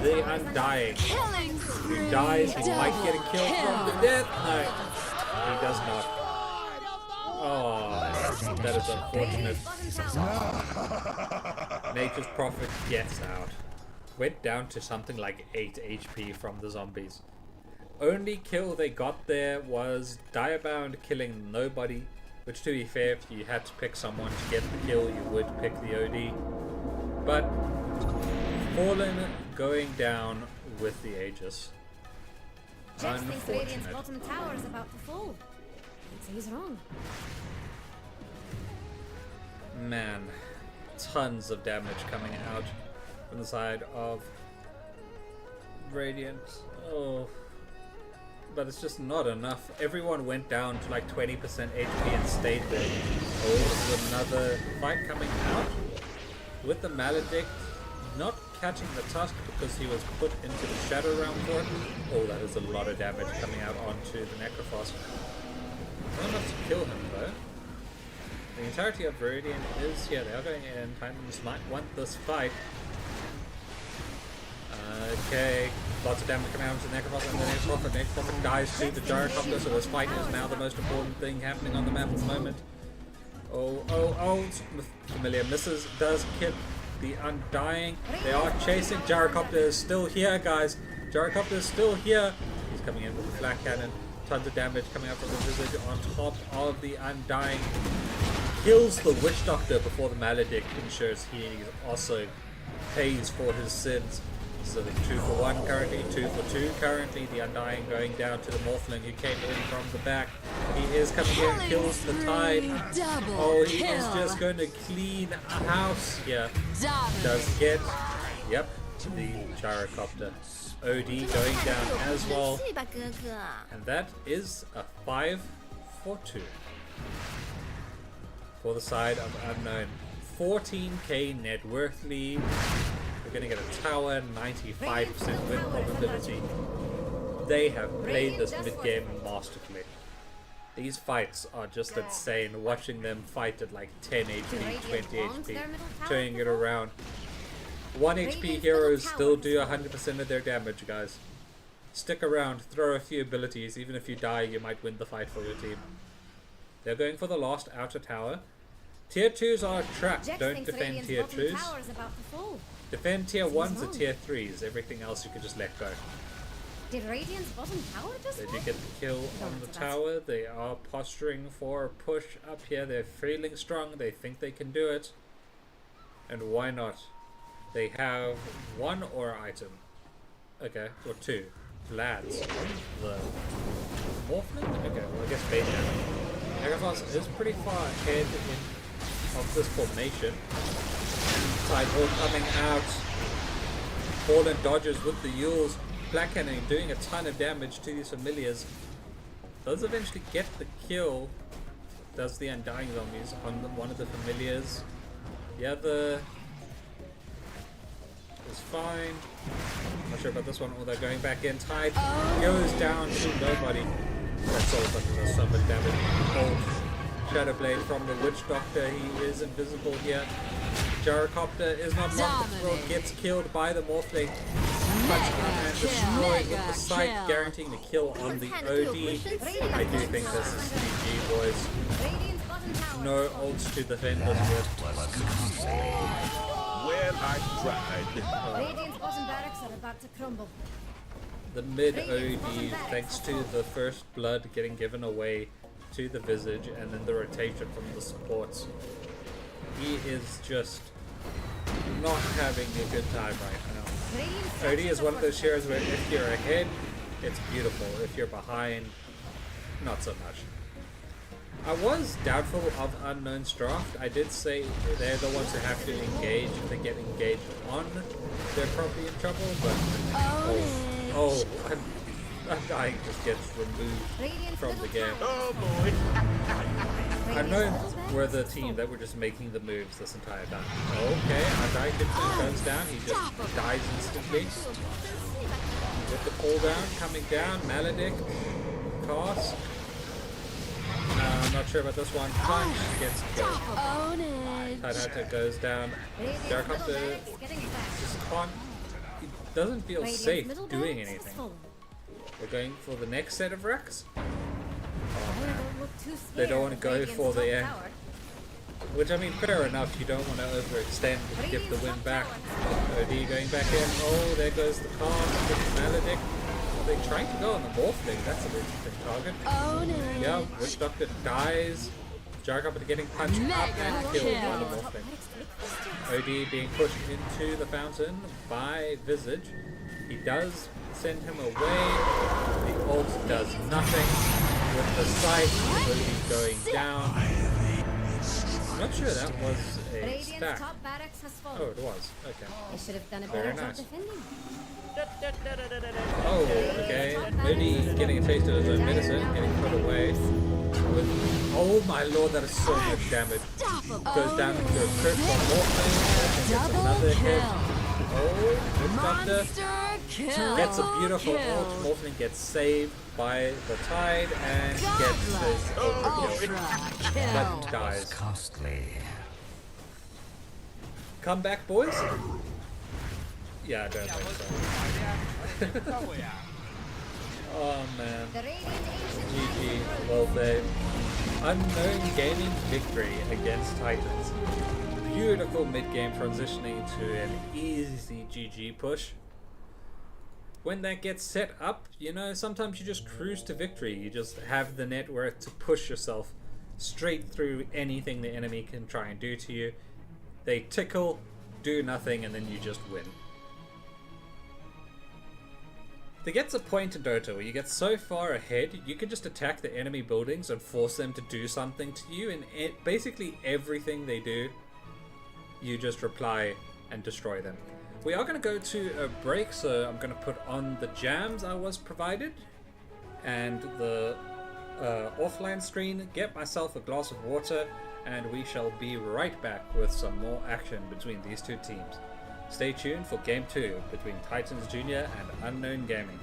the Undying. Killing spree. He dies. He might get a kill from the death. No. He does not. Oh, that is unfortunate. Radiant's bottom tower. Nature's Prophet gets out. Went down to something like 8 HP from the zombies. Only kill they got there was Direbound killing nobody. Which, to be fair, if you had to pick someone to get the kill, you would pick the OD. But Fallen going down with the Aegis. Jax thinks Radiant's Unfortunate. bottom tower is about to fall. Can't say he's wrong. Man, tons of damage coming out from the side of Radiant. Oh, but it's just not enough. Everyone went down to like 20% HP and stayed there. Oh, this is another fight coming out with the Maledict not catching the tusk because he was put into the Shadow Realm for it. Oh, that is a lot of damage coming out onto the Necrophos. Not enough to kill him though. The entirety of Viridian is here. They are going in. Titans might want this fight. Okay, lots of damage coming out to the Necrophos and the Necrophet. Necrophet dies to the Gyrocopter, so this fight is now the most important thing happening on the map at the moment. Oh, Familiar misses, does kill the Undying. They are chasing. Gyrocopter is still here, guys. Gyrocopter is still here. He's coming in with the flak cannon. Tons of damage coming out from the Visage on top of the Undying. Kills the Witch Doctor before the Maledict ensures he also pays for his sins. So the 2 for 1 currently, 2 for 2 currently. The Undying going down to the Morphling who came in from the back. He is coming in, kills the Tide. Oh, he is just going to clean a house here. Does get, yep, the gyrocopter. OD going down as well. And that is a 5 for 2. For the side of Unknown. 14k net worth lead. We're going to get a tower, 95% win probability. They have played this mid-game masterfully. These fights are just insane. Watching them fight at like 10 HP, 20 HP, turning it around. 1 HP heroes still do 100% of their damage, guys. Stick around, throw a few abilities. Even if you die, you might win the fight for your team. They're going for the last outer tower. Tier 2s are trapped. Don't defend tier 2s. Defend tier 1s and tier 3s. Everything else you can just let go. Did Radiant's bottom tower just They do get the kill on the tower. They are posturing for a push up here. They're feeling strong. They think they can do it. And why not? They have 1 aura item. Okay, or 2. Lads. The Morphling? Okay, well I guess Bayjan. Megaphos is pretty far ahead of this formation. Sidewall coming out. Fallen dodges with the Yules. Black Cannon doing a ton of damage to these familiars. Does eventually get the kill. Does the Undying Zombies on one of the familiars. The other is fine. Not sure about this one. Oh, they're going back in. Tide goes down to nobody. That's all but does so much damage. Oh, Shadow Blade from the Witch Doctor. He is invisible here. Gyrocopter is not one control. Gets killed by the Morphling. Punch and destroyed with the sight, guaranteeing the kill on the OD. I do think this is GG, boys. No ults to defend this with. Well, I tried. Radiant's bottom barracks are about to crumble. The mid OD, thanks to the first blood getting given away to the Visage and then the rotation from the supports, he is just not having a good time right now. OD is one of those shares where if you're ahead, it's beautiful. If you're behind, not so much. I was doubtful of Unknown's draft. I did say they're the ones who have to engage. If they get engaged on, they're probably in trouble, but Undying just gets removed from the game. Oh boy. Unknown were the team that were just making the moves this entire time. Okay, Undying goes down, he just dies instantly. With the cooldown coming down, Maledict, cast. I'm not sure about this one. Punch gets killed. TITANCUP goes down. Gyrocopter just can't. He doesn't feel safe doing anything. We're going for the next set of wrecks. They don't want to go for the end. Which, I mean, fair enough. You don't want to overextend and give the win back. OD going back in. Oh, there goes the cast. With Maledict. Are they trying to go on the Morphling? That's an interesting target. Yeah, Witch Doctor dies. Gyrocopter getting punched up and killed by the Morphling. OD being pushed into the fountain by Visage. He does send him away. The ult does nothing. With the sight, OD going down. I'm not sure that was a stack. Oh, it was. Okay. They should have done a Very better job nice. defending. Oh, okay. OD getting a taste of his own medicine, getting put away. With, oh my lord, that is so much damage. Goes down to a crit from Morphling, gets another hit. Oh, Witch Doctor gets a beautiful ult. Morphling gets saved by the Tide and gets his overkill. But dies. Costly. Come back, boys? Yeah, I don't think so. Oh man. GG, well played. Unknown gaining victory against Titans. Beautiful mid-game transitioning to an easy GG push. When that gets set up, you know, sometimes you just cruise to victory. You just have the net worth to push yourself straight through anything the enemy can try and do to you. They tickle, do nothing, and then you just win. There gets a point in Dota where you get so far ahead, you can just attack the enemy buildings and force them to do something to you, and basically everything they do, you just reply and destroy them. We are going to go to a break, so I'm going to put on the jams I was provided, and the offline screen, get myself a glass of water, and we shall be right back with some more action between these two teams. Stay tuned for Game 2 between Titans Jr. and Unknown Gaming.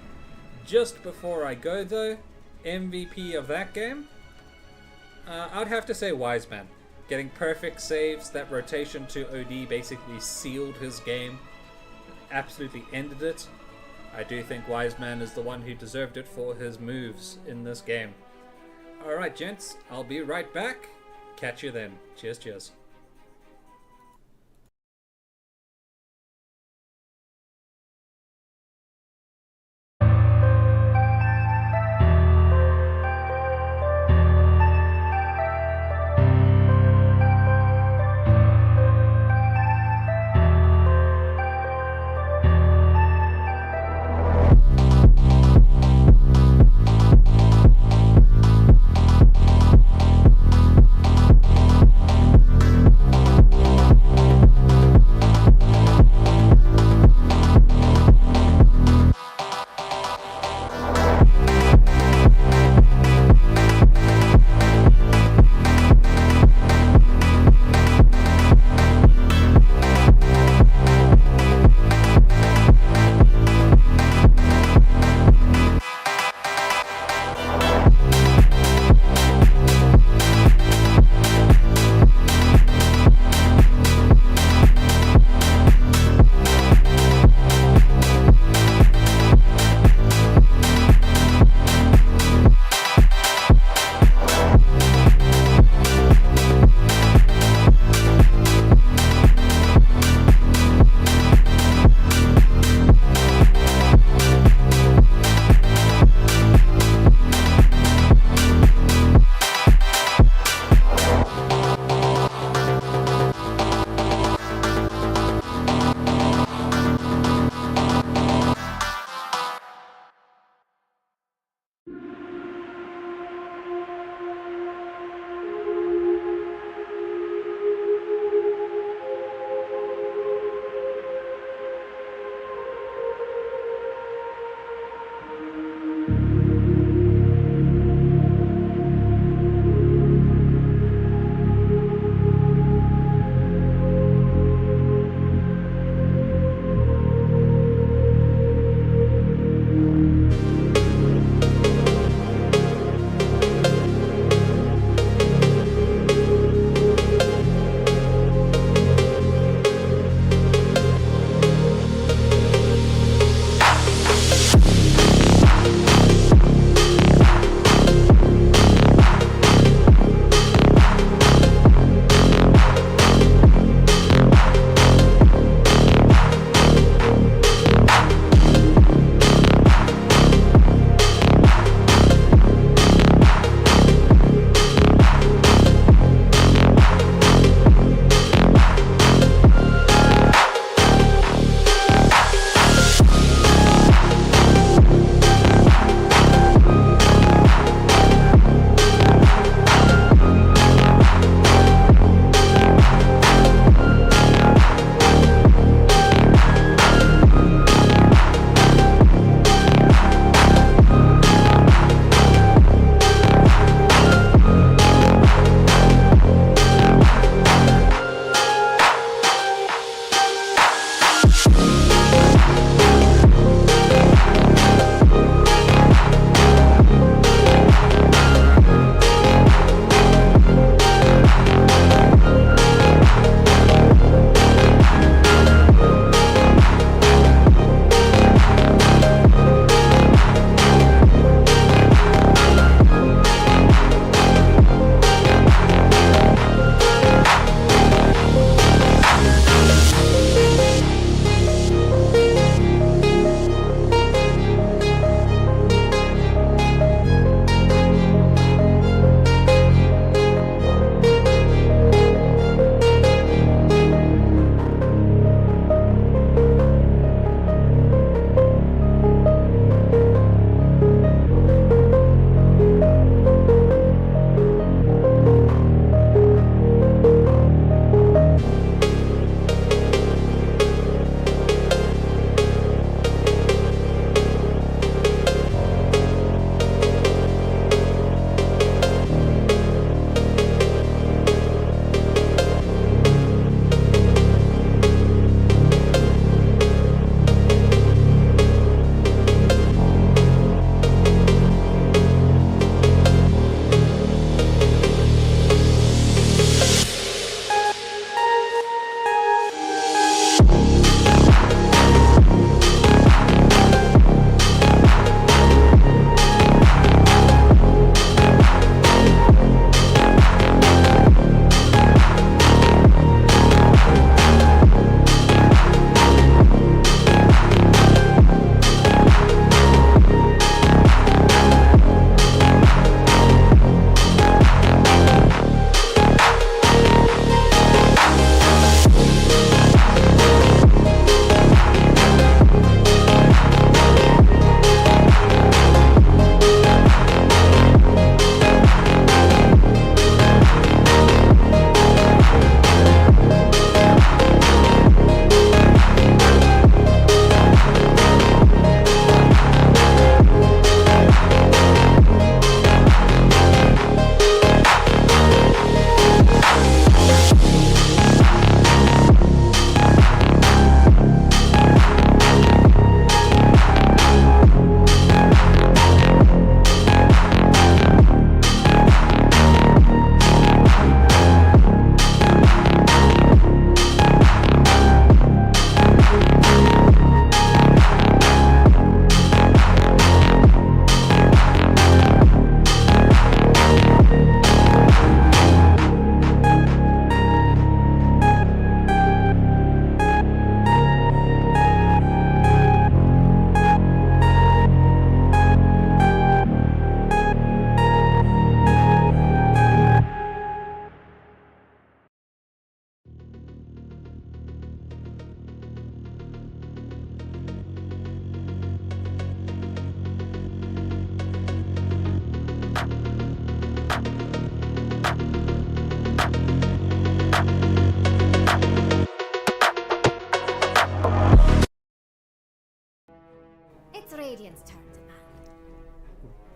Just before I go though, MVP of that game, I'd have to say Wiseman. Getting perfect saves, that rotation to OD basically sealed his game, absolutely ended it. I do think Wiseman is the one who deserved it for his moves in this game. Alright gents, I'll be right back. Catch you then. Cheers, cheers.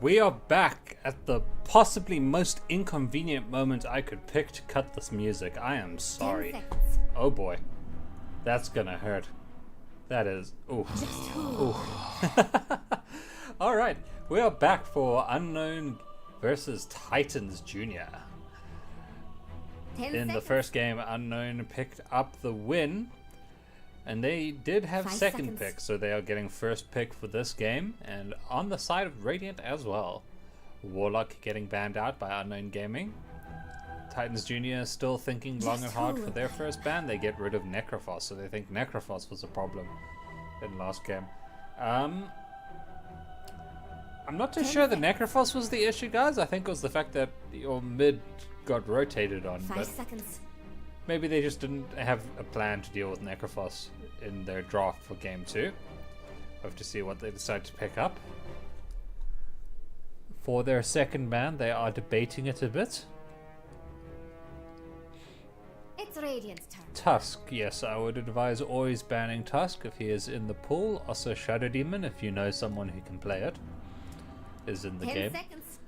we are back at the possibly most inconvenient moment I could pick to cut this music. I am 10 sorry. seconds. Oh boy. That's gonna hurt. That is... Ooh. Ooh. Alright, we are back for Unknown versus Titans Jr. 10 In seconds. the first game, Unknown picked up the win. And they did have 5 second seconds. pick, so they are getting first pick for this game. And on the side of Radiant as well. Warlock getting banned out by Unknown Gaming. Titans Jr. still thinking long and hard for their first ban. They get rid of Necrophos, so they think Necrophos was a problem in last game. I'm not too sure the Necrophos was the issue, guys. I think it was the fact that your mid got rotated on. 5 But seconds. maybe they just didn't have a plan to deal with Necrophos in their draft for game 2. Have to see what they decide to pick up. For their second ban, they are debating it a bit. It's Radiant's turn. Tusk, yes, I would advise always banning Tusk if he is in the pool. Also Shadow Demon, if you know someone who can play it, is in the 10 game. seconds.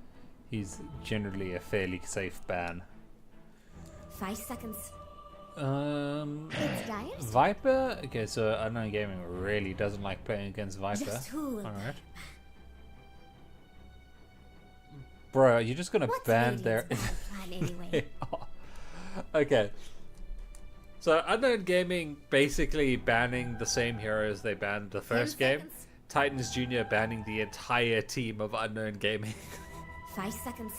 He's generally a fairly safe ban. 5 seconds. It's Dire's Viper? Okay, so Unknown Gaming really doesn't like playing against Viper. Just who will Alright. Bro, you're just gonna What's ban Radiant's their... plan anyway? Okay. So Unknown Gaming basically banning the same heroes they banned the first 10 game. seconds. Titans Jr. banning the entire team of Unknown Gaming. 5 seconds.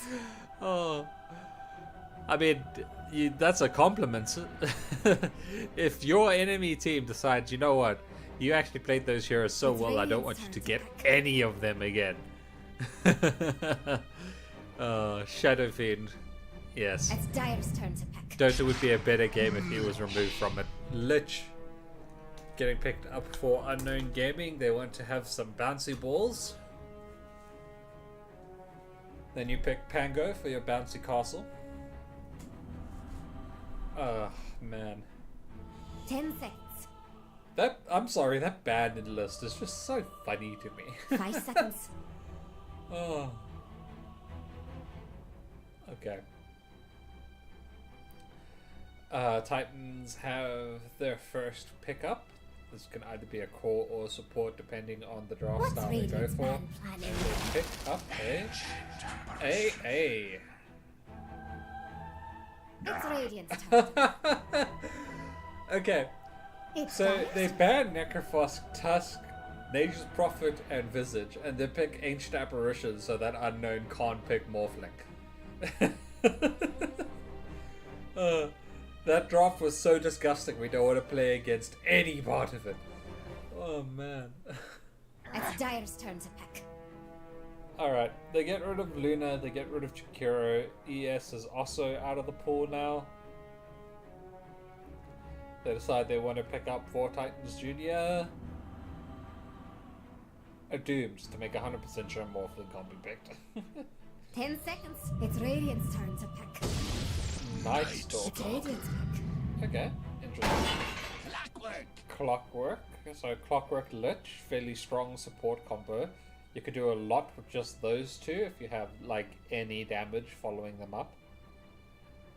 Oh. I mean, that's a compliment. If your enemy team decides, you know what, you actually played those heroes so It's well, I don't want Radiant's you to turn get to any of them again. Shadow Fiend. Yes. It's Dire's turn to pick. Dota would be a better game if he was removed from it. Lich getting picked up for Unknown Gaming. They want to have some bouncy balls. Then you pick Pango for your bouncy castle. Oh, man. 10 seconds. That, I'm sorry, that banned list is just so funny to me. 5 seconds. Oh. Okay. Titans have their first pickup. This can either be a core or support depending on the draft What's style they go Radiant's for. ban plan And anyway? they pick up a It's Radiant's turn. Okay, It's so Dire's they turn. ban Necrophos, Tusk, Nature's Prophet, and Visage, and they pick Ancient Apparition so that Unknown can't pick Morphlink. That draft was so disgusting, we don't want to play against any part of it. Oh man. It's Dire's turn to pick. Alright, they get rid of Luna, they get rid of Chikiro. ES is also out of the pool now. They decide they want to pick up 4 Titans Jr. A Doomed to make 100% sure Morphling can't be picked. 10 seconds. It's Radiant's turn to pick. Night It's Stalker. Radiant's pick. Okay, interesting. Clockwork. So Clockwork Lich, fairly strong support combo. You could do a lot with just those two if you have like any damage following them up.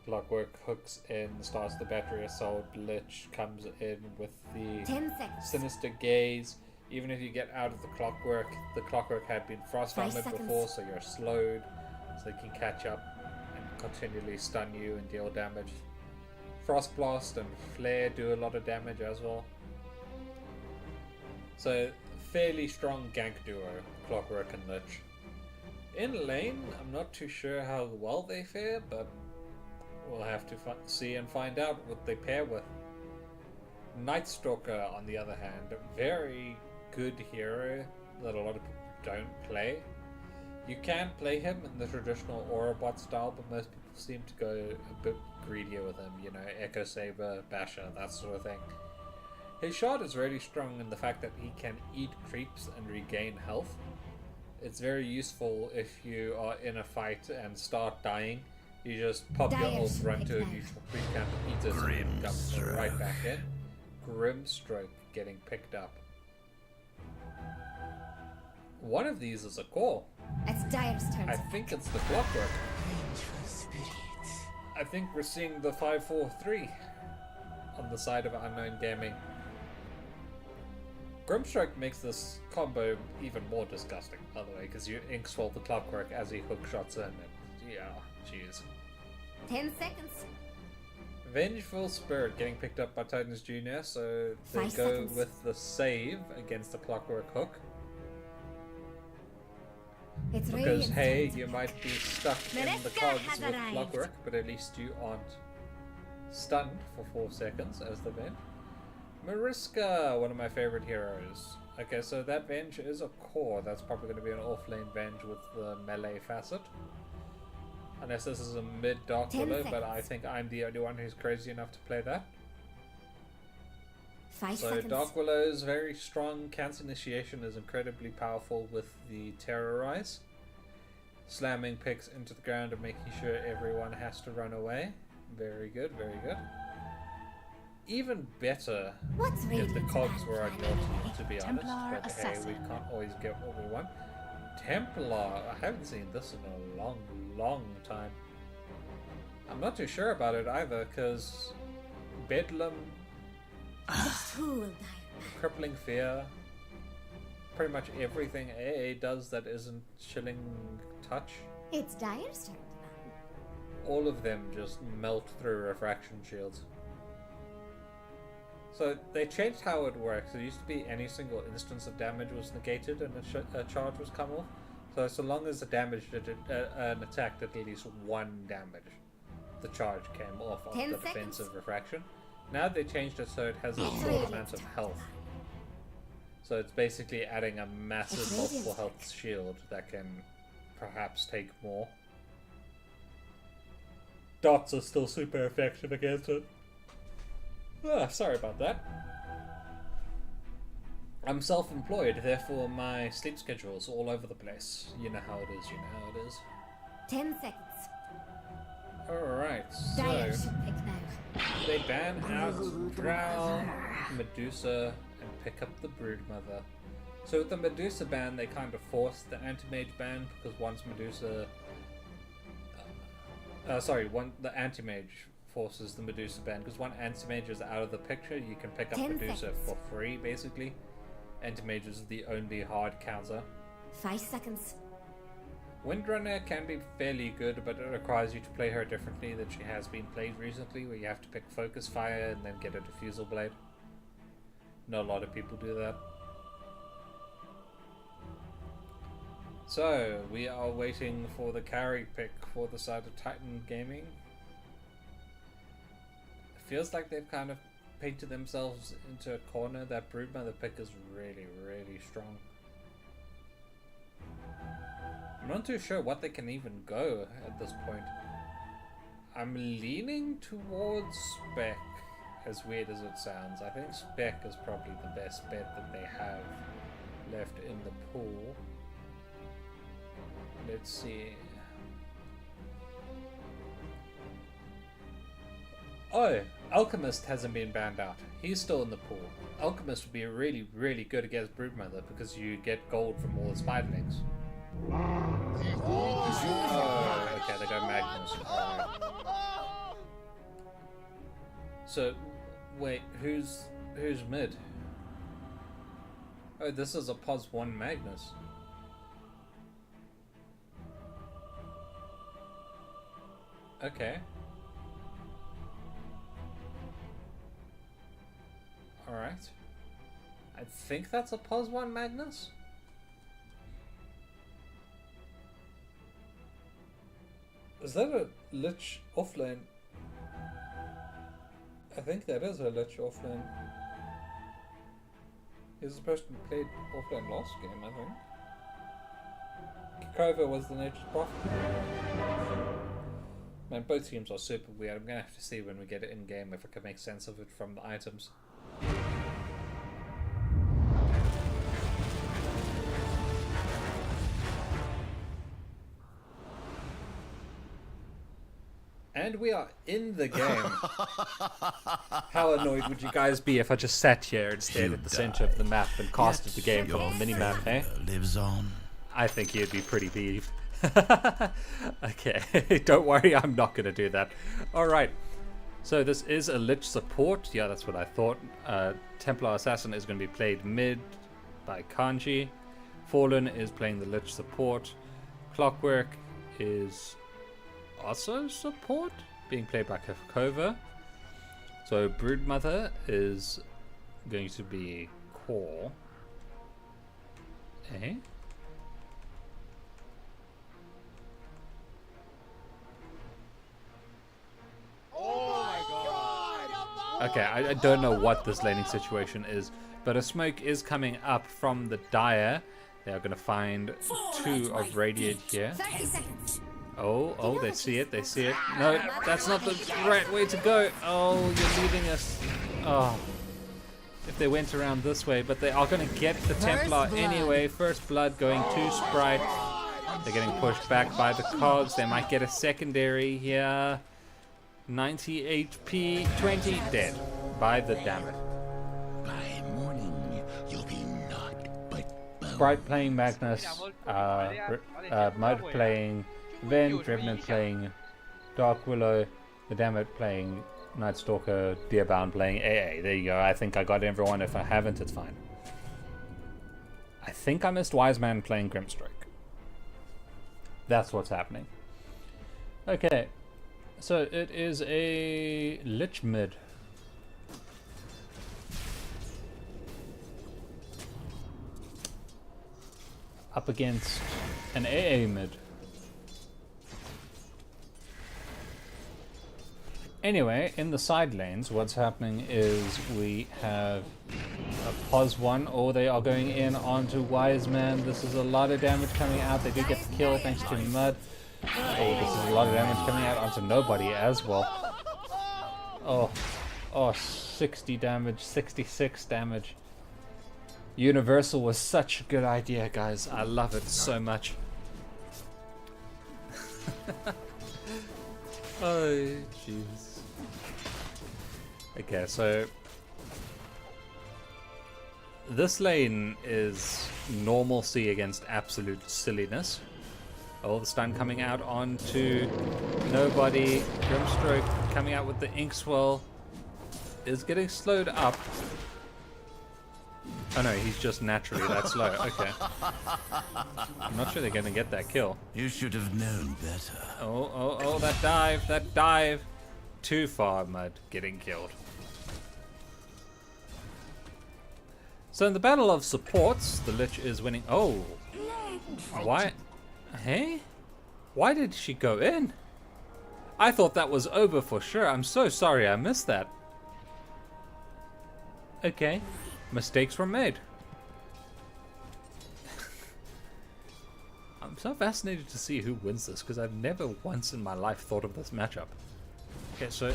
Clockwork hooks in, starts the battery assault. Lich comes in with the 10 seconds. Sinister Gaze. Even if you get out of the Clockwork had been frost 5 armored seconds. before, so you're slowed, so they can catch up and continually stun you and deal damage. Frost Blast and Flare do a lot of damage as well. So fairly strong gank duo, Clockwork and Lich. In lane, I'm not too sure how well they fare, but we'll have to see and find out what they pair with. Night Stalker, on the other hand, very good hero that a lot of people don't play. You can play him in the traditional Aurabot style, but most people seem to go a bit greedier with him, you know, Echo Saber, Basher, that sort of thing. His shot is really strong in the fact that he can eat creeps and regain health. It's very useful if you are in a fight and start dying. You just pop your ult, run to a neutral creep camp, eat it, and comes right back in. Grimstroke getting picked up. One of these is a core. It's Dire's turn. I think it's the clockwork. I think we're seeing the 5-4-3 on the side of Unknown Gaming. Grimstrike makes this combo even more disgusting, by the way, because you ink swell the clockwork as he hook shots in, and yeah, jeez. 10 seconds. Vengeful Spirit getting picked up by Titans Jr., so they 5 go seconds. with the save against the clockwork hook. It's Because Radiant's hey, turn to you pick. might be stuck in the Mariska cogs has with arrived. clockwork, but at least you aren't stunned for 4 seconds as the venge. Mariska, one of my favorite heroes. Okay, so that venge is a core. That's probably going to be an off-lane venge with the melee facet. Unless this is a mid Dark 10 Willow, but I seconds. think I'm the only one who's crazy enough to play that. 5 So seconds. Dark Willow is very strong. Cancer Initiation is incredibly powerful with the Terrorize. Slamming picks into the ground and making sure everyone has to run away. Very good, very good. Even better What's if the Radiant's cogs ban were on your planning? team, to be honest. Templar But hey, we Assassin. can't always get what we want. Templar, I haven't seen this in a long, long time. I'm not too sure about it either, because Bedlam, Tool Dire. Crippling Fear, pretty much everything AA does that isn't Chilling Touch, It's Dire's turn to ban. all of them just melt through refraction shields. So they changed how it works. It used to be any single instance of damage was negated and a charge was come off. So long as the damage did an attack did at least 1 damage, the charge came off of 10 the seconds. defensive refraction. Now they changed it so it has a It's short Radiant's amount of turn. health. So it's basically adding a massive It's multiple Radiant's health shield that can perhaps take more. Dots are still super effective against it. Sorry about that. I'm self-employed, therefore my sleep schedule's all over the place. You know how it is, you know how it is. 10 seconds. Alright, Dire so should pick now. they ban out Drow, Medusa, and pick up the Broodmother. So with the Medusa ban, they kind of forced the Anti-Mage ban, because once Medusa... the Anti-Mage forces the Medusa ban, because when Anti-Mage is out of the picture, you can pick up 10 Medusa seconds. for free, basically. Anti-Mage is the only hard counter. 5 seconds. Windrunner can be fairly good, but it requires you to play her differently than she has been played recently, where you have to pick Focus Fire and then get a Diffusal Blade. Not a lot of people do that. So, we are waiting for the carry pick for the side of Titan Gaming. It feels like they've kind of painted themselves into a corner. That Broodmother pick is really, really strong. I'm not too sure what they can even go at this point. I'm leaning towards Spec, as weird as it sounds. I think Spec is probably the best bet that they have left in the pool. Let's see. Oh, Alchemist hasn't been banned out. He's still in the pool. Alchemist would be really, really good against Broodmother because you get gold from all the spiderlings. Oh, okay, they go Magnus. Alright. So, wait, who's mid? Oh, this is a POS 1 Magnus. Okay. Alright. I think that's a POS 1 Magnus? Is that a Lich offlane? I think that is a Lich offlane. He's supposed to be played offlane last game, I think. Kikova was the Nature's Prophet. Man, both teams are super weird. I'm gonna have to see when we get it in game if I can make sense of it from the items. And we are in the game. How annoyed would you guys be if I just sat here and stayed at the center of the map and casted the game from the minimap, eh? Lives on. I think you'd be pretty peeved. Okay, don't worry, I'm not going to do that. Alright, so this is a Lich support. Yeah, that's what I thought. Templar Assassin is going to be played mid by Kanji. Fallen is playing the Lich support. Clockwork is also support, being played by Kakova. So Broodmother is going to be core. Eh? Okay, I don't know what this laning situation is, but a smoke is coming up from the Dire. They are going to find 2 of Radiant here. 30 seconds. Oh, they see it, No, that's not the right way to go. Oh, you're leaving us. Oh, if they went around this way, but they are going to get the Templar anyway. First blood going to Sprite. They're getting pushed back by the cogs. They might get a secondary here. 90 HP, 20 dead by the Dammit. By morning, you'll be naught but bone. Sprite playing Magnus, Mud playing Vent, Revenant playing Dark Willow, the Dammit playing Night Stalker, Deerbound playing AA. There you go. I think I got everyone. If I haven't, it's fine. I think I missed Wiseman playing Grimstroke. That's what's happening. Okay. So it is a Lich mid. Up against an AA mid. Anyway, in the side lanes, what's happening is we have a pos 1. Oh, they are going in onto Wiseman. This is a lot of damage coming out. They do get the kill thanks to Mud. Oh, this is a lot of damage coming out onto nobody as well. Oh, 60 damage, 66 damage. Universal was such a good idea, guys. I love it so much. Oh, jeez. Okay, so this lane is normalcy against absolute silliness. Oh, the stun coming out onto nobody. Grimstroke coming out with the Inkswell is getting slowed up. Oh no, he's just naturally that slow. Okay. I'm not sure they're going to get that kill. You should have known better. Oh, that dive. Too far, Mud, getting killed. So in the battle of supports, the Lich is winning. Oh, why? Hey? Why did she go in? I thought that was over for sure. I'm so sorry I missed that. Okay. Mistakes were made. I'm so fascinated to see who wins this because I've never once in my life thought of this matchup. Okay, so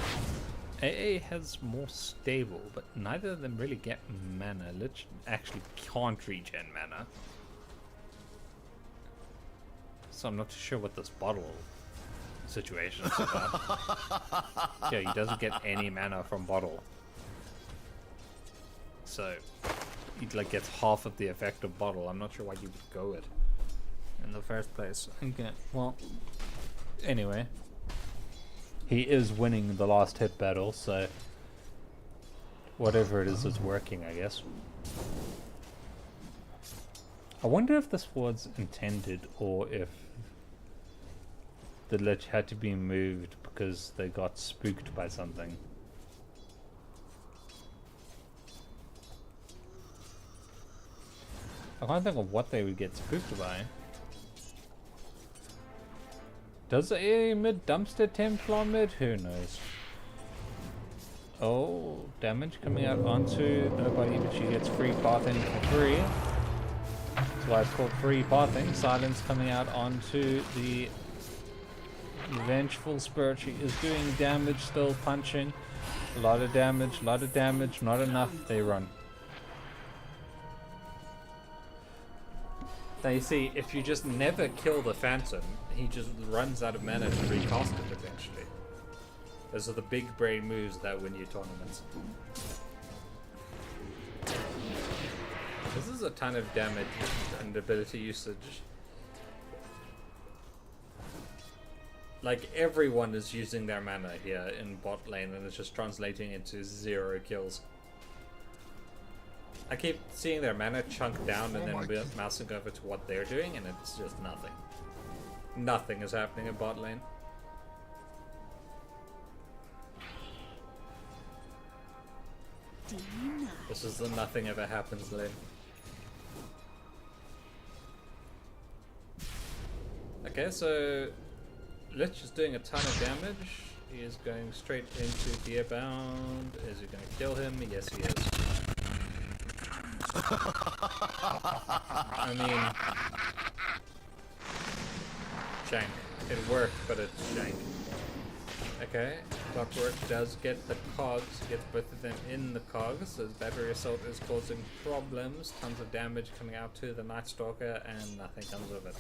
AA has more stable, but neither of them really get mana. Lich actually can't regen mana. So I'm not too sure what this bottle situation is about. Yeah, he doesn't get any mana from bottle. So he like gets half of the effect of bottle. I'm not sure why you would go it in the first place. Okay, well, anyway, he is winning the last hit battle, so whatever it is working, I guess. I wonder if this was intended or if the Lich had to be moved because they got spooked by something. I can't think of what they would get spooked by. Does a mid dumpster Templar mid? Who knows? Oh, damage coming out onto nobody, but she gets free pathing for free. That's why it's called free pathing. Silence coming out onto the Vengeful Spirit. She is doing damage, still punching. A lot of damage, not enough. They run. Now you see, if you just never kill the Phantom, he just runs out of mana to recast it eventually. Those are the big brain moves that win you tournaments. This is a ton of damage and ability usage. Like, everyone is using their mana here in bot lane, and it's just translating into 0 kills. I keep seeing their mana chunk down and then mousing over to what they're doing, and it's just nothing. Nothing is happening in bot lane. This is the nothing ever happens lane. Okay, so Lich is doing a ton of damage. He is going straight into Gearbound. Is he going to kill him? Yes, he is. I mean, shank. It worked, but it's shank. Okay, Clockwork does get the cogs. He gets both of them in the cogs. His battery assault is causing problems. Tons of damage coming out to the Night Stalker, and nothing comes of it.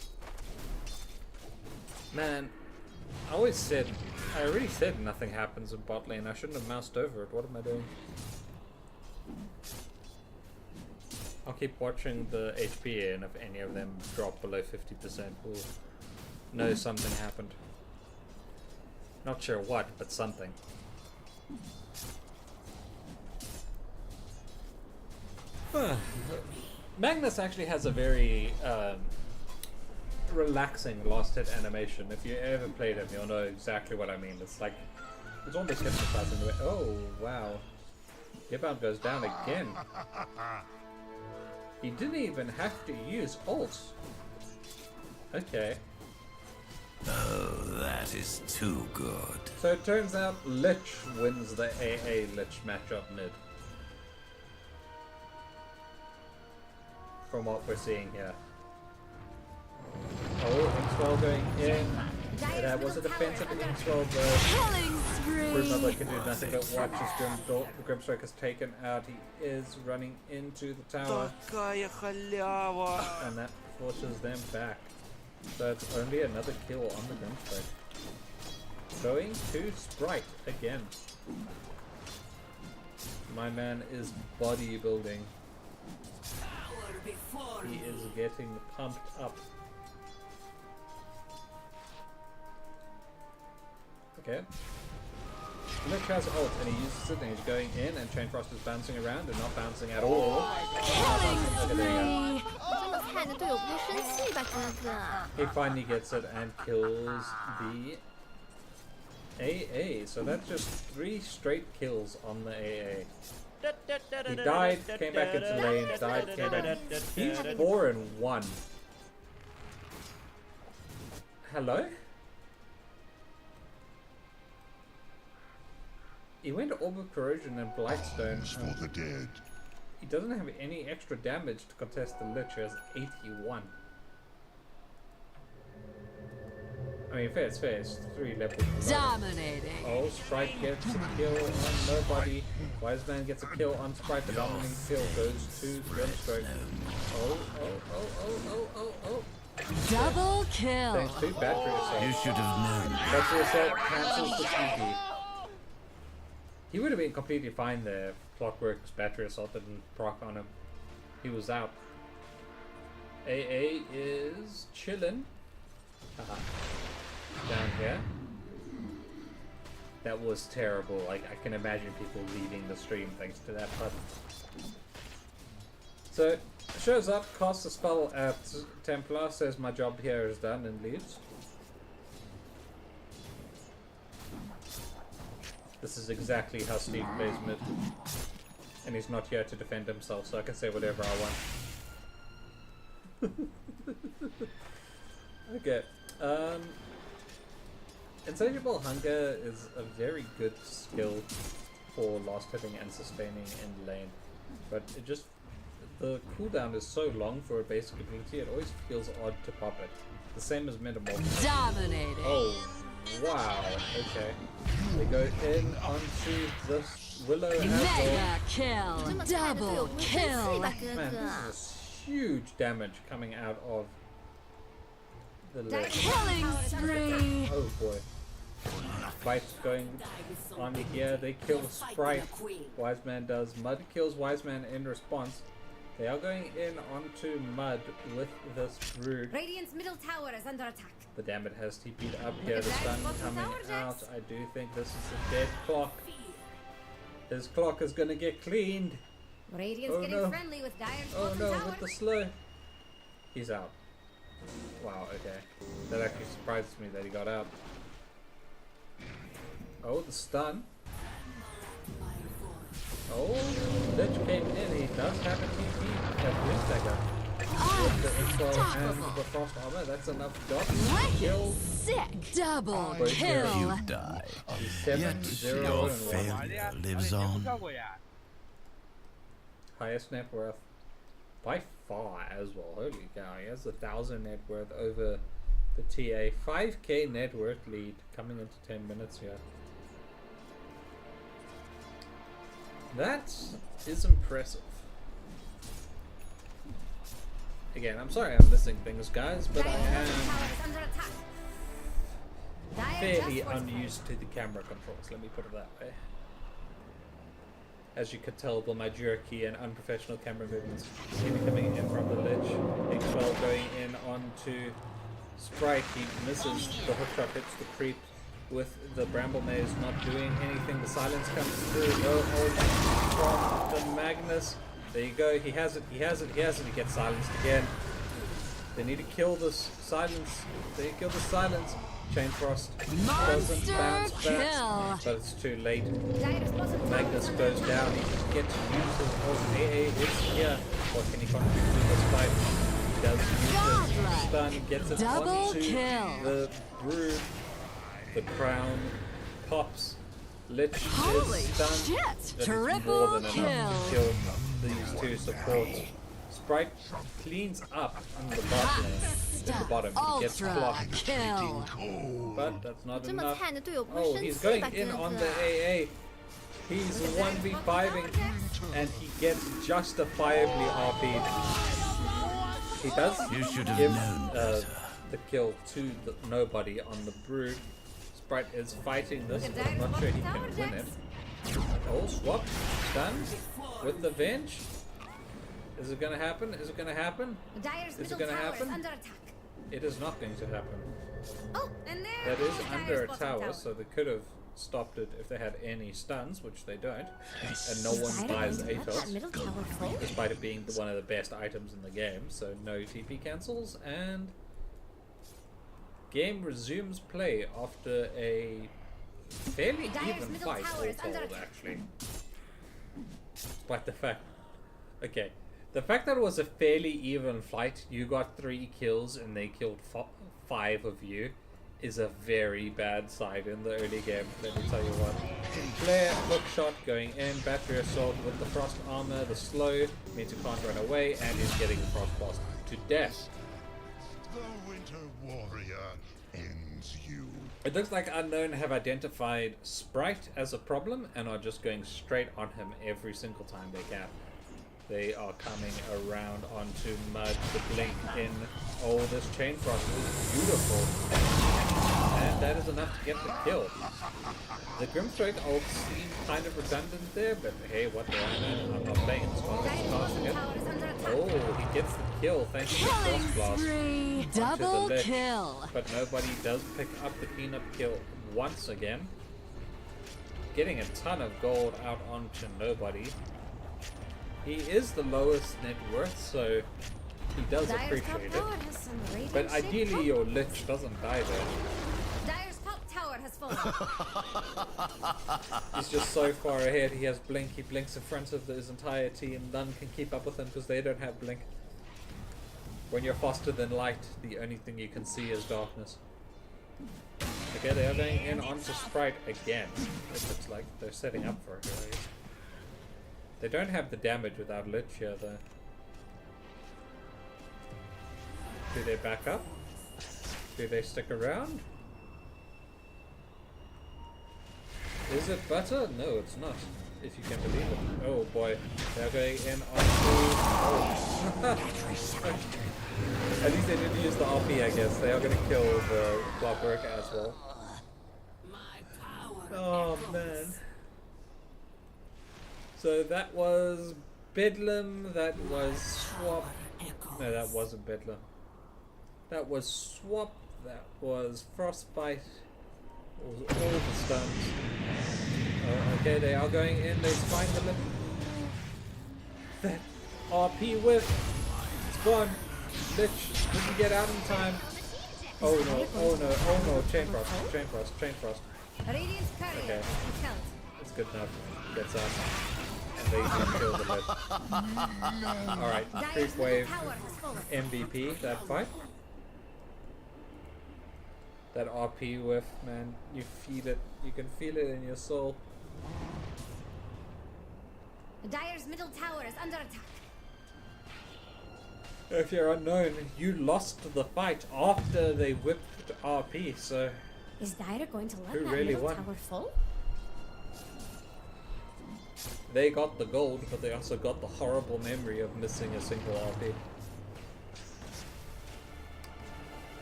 Man, I already said nothing happens in bot lane. I shouldn't have moused over it. What am I doing? I'll keep watching the HP, and if any of them drop below 50%, we'll know something happened. Not sure what, but something. Magnus actually has a very relaxing last hit animation. If you ever played him, you'll know exactly what I mean. It's like, it's almost hypnotizing the way. Oh, wow. Gearbound goes down again. He didn't even have to use ult. Okay. Oh, that is too good. So it turns out Lich wins the AA Lich matchup mid. From what we're seeing here. Oh, Inkswell going in. That was a defensive Inkswell, but Brewmother can do nothing but watch as Grimstrike is taken out. He is running into the tower. And that forces them back. So it's only another kill on the Grimstrike. Going to Sprite again. My man is bodybuilding. He is getting pumped up. Okay. Lich has ult and he uses it and he's going in, and Chainfrost is bouncing around and not bouncing at all. He finally gets it and kills the AA. So that's just 3 straight kills on the AA. He died, came back into lane, died, came back. He's 4-1. Hello? He went to Orb of Corrosion and Blightstone. For the dead. He doesn't have any extra damage to contest the Lich. He has 81. I mean, fair, it's fair. It's 3 levels. Dominating. Oh, Sprite gets a kill on nobody. Wiseman gets a kill on Sprite. The dominating kill goes to Grimstrike. Oh. Double kill. Thanks to battery assault. You should have known. Battery assault cancels the TP. He would have been completely fine there if Clockwork's battery assault didn't proc on him. He was out. AA is chillin'. Down here. That was terrible. Like, I can imagine people leaving the stream thanks to that button. So, shows up, casts a spell at Templar, says my job here is done, and leaves. This is exactly how Steve plays mid. And he's not here to defend himself, so I can say whatever I want. Okay. Insatiable Hunger is a very good skill for last hitting and sustaining in lane. But it just... the cooldown is so long for a basic ability, it always feels odd to pop it. The same as Metamorphosis. Dominating. Oh, wow. Okay. They go in onto this Willow as well. Mega kill. Double kill. Man, this is huge damage coming out of the leg. Killing spree. Oh boy. Fights going on here. They kill Sprite. Wiseman does. Mud kills Wiseman in response. They are going in onto mud with this brood. Radiant's middle tower is under attack. The damn it has TP'd up here. The stun coming out. I do think this is a dead clock. His clock is gonna get cleaned. Radiant's Oh, getting no. friendly with Dire's Oh bottom no, tower. with the slow. He's out. Wow, okay. That actually surprises me that he got out. Oh, the stun. Oh, Lich came in. He does have a TP. Blink dagger. With the info and the frost armor, that's enough dot to kill. Sick. Double Both kill. You die, He's yet 7-0 your and 1. failure lives on. Highest net worth by far as well. Holy cow, he has 1,000 net worth over the TA. 5k net worth lead coming into 10 minutes here. That is impressive. Again, I'm sorry I'm missing things, guys, but I Dire's am bottom tower is under attack. Dire fairly just fortified. unused to the camera controls, let me put it that way. As you could tell by my jerky and unprofessional camera movements. See me coming in from the ledge. X12 going in onto Sprite. He misses the hook shot, hits the creep with the Bramble Maze not doing anything. The silence comes through. No hold from the Magnus. There you go. He has it. He has it. He has it. He gets silenced again. They need to kill this silence. They kill the silence. Chain Frost doesn't Monster bounce back, kill. but it's too late. Dire's bottom tower Magnus is under goes attack. down. He can get to use his AA. It's here. What can he contribute to this fight? He does use his Godlike. stun. Gets it Double onto kill. the brood. The crown pops. Lich Holy is stunned. shit. That is Triple more than enough to kill. kill these two supports. Sprite cleans up in the bottom. In the bottom, he gets Ultra blocked, kill. but that's not 这么 enough. 惨的队友不会 Oh, 生 he's 气 going 吧？ in 真 on 的 the AA. He's 1v5ing and he gets justifiably RP'd. He does You should have give known better. the kill to the nobody on the brood. Sprite is fighting this, but I'm not sure he can win it. Oh, swap, stunned with the Venge. Is it gonna happen? Is it gonna happen? Dire's Is it middle gonna tower happen? is under attack. It is not going to happen. Oh, and there That is goes under a Dire's bottom tower, so they could have stopped it if they had any stuns, which they don't. And no one buys Dire going to let that Atos, middle tower fall. despite it being one of the best items in the game. So no TP cancels, and game resumes play after a fairly Dire's even middle fight, tower all is under told, attack. actually. Despite the fact... Okay. The fact that it was a fairly even fight, you got 3 kills and they killed 5 of you, is a very bad side in the early game, let me tell you what. Flare, hookshot going in, battery assault with the frost armor, the slow, means you can't run away, and he's getting the frost blast to death. The Winter Warrior ends you. It looks like Unknown have identified Sprite as a problem and are just going straight on him every single time they can. They are coming around onto mud to blink in. Oh, this chain frost is beautiful. And that is enough to get the kill. The Grimstroke ult seemed kind of redundant there, but hey, what the hell? I'm not playing this one. Let's Dire's cast bottom it. tower is under attack. Oh, he gets the kill thanks to the Killing frost blast. spree. Onto the Double ledge. kill. But nobody does pick up the cleanup kill once again. Getting a ton of gold out onto nobody. He is the lowest net worth, so he does Dire's top appreciate it. tower has some radiant But shaped ideally pop- your Lich doesn't die there. Dire's top tower has fallen. He's just so far ahead. He has Blink. He blinks in front of his entire team. None can keep up with him because they don't have Blink. When you're faster than light, the only thing you can see is darkness. Okay, they are going in onto Sprite again. It looks like they're setting up for it. Right? They don't have the damage without Lich here, though. Do they back up? Do they stick around? Is it butter? No, it's not. If you can believe it. Oh boy, they're going in onto... Oh. At least they didn't use the RP, I guess. They are going to kill the Clockwork as well. Oh man. So that was Bedlam, that was Swap. No, that wasn't Bedlam. That was Swap, that was Frostbite. It was all the stuns. Oh, okay, they are going in, let's find the limit. That RP whiff. It's gone. Lich didn't get out in time. Oh no, oh no, oh no, Chain Frost, Chain Frost, Chain Frost. Radiant courier Okay. killed. It's good enough. Gets up. And they can kill the Lich. Alright, Creep Wave MVP, that fight. That RP whiff, man, you feel it. You can feel it in your soul. Dire's middle tower is under attack. If you're unknown, you lost the fight after they whipped RP, so Is Dire going to let Who that really middle won? tower fall? they got the gold, but they also got the horrible memory of missing a single RP.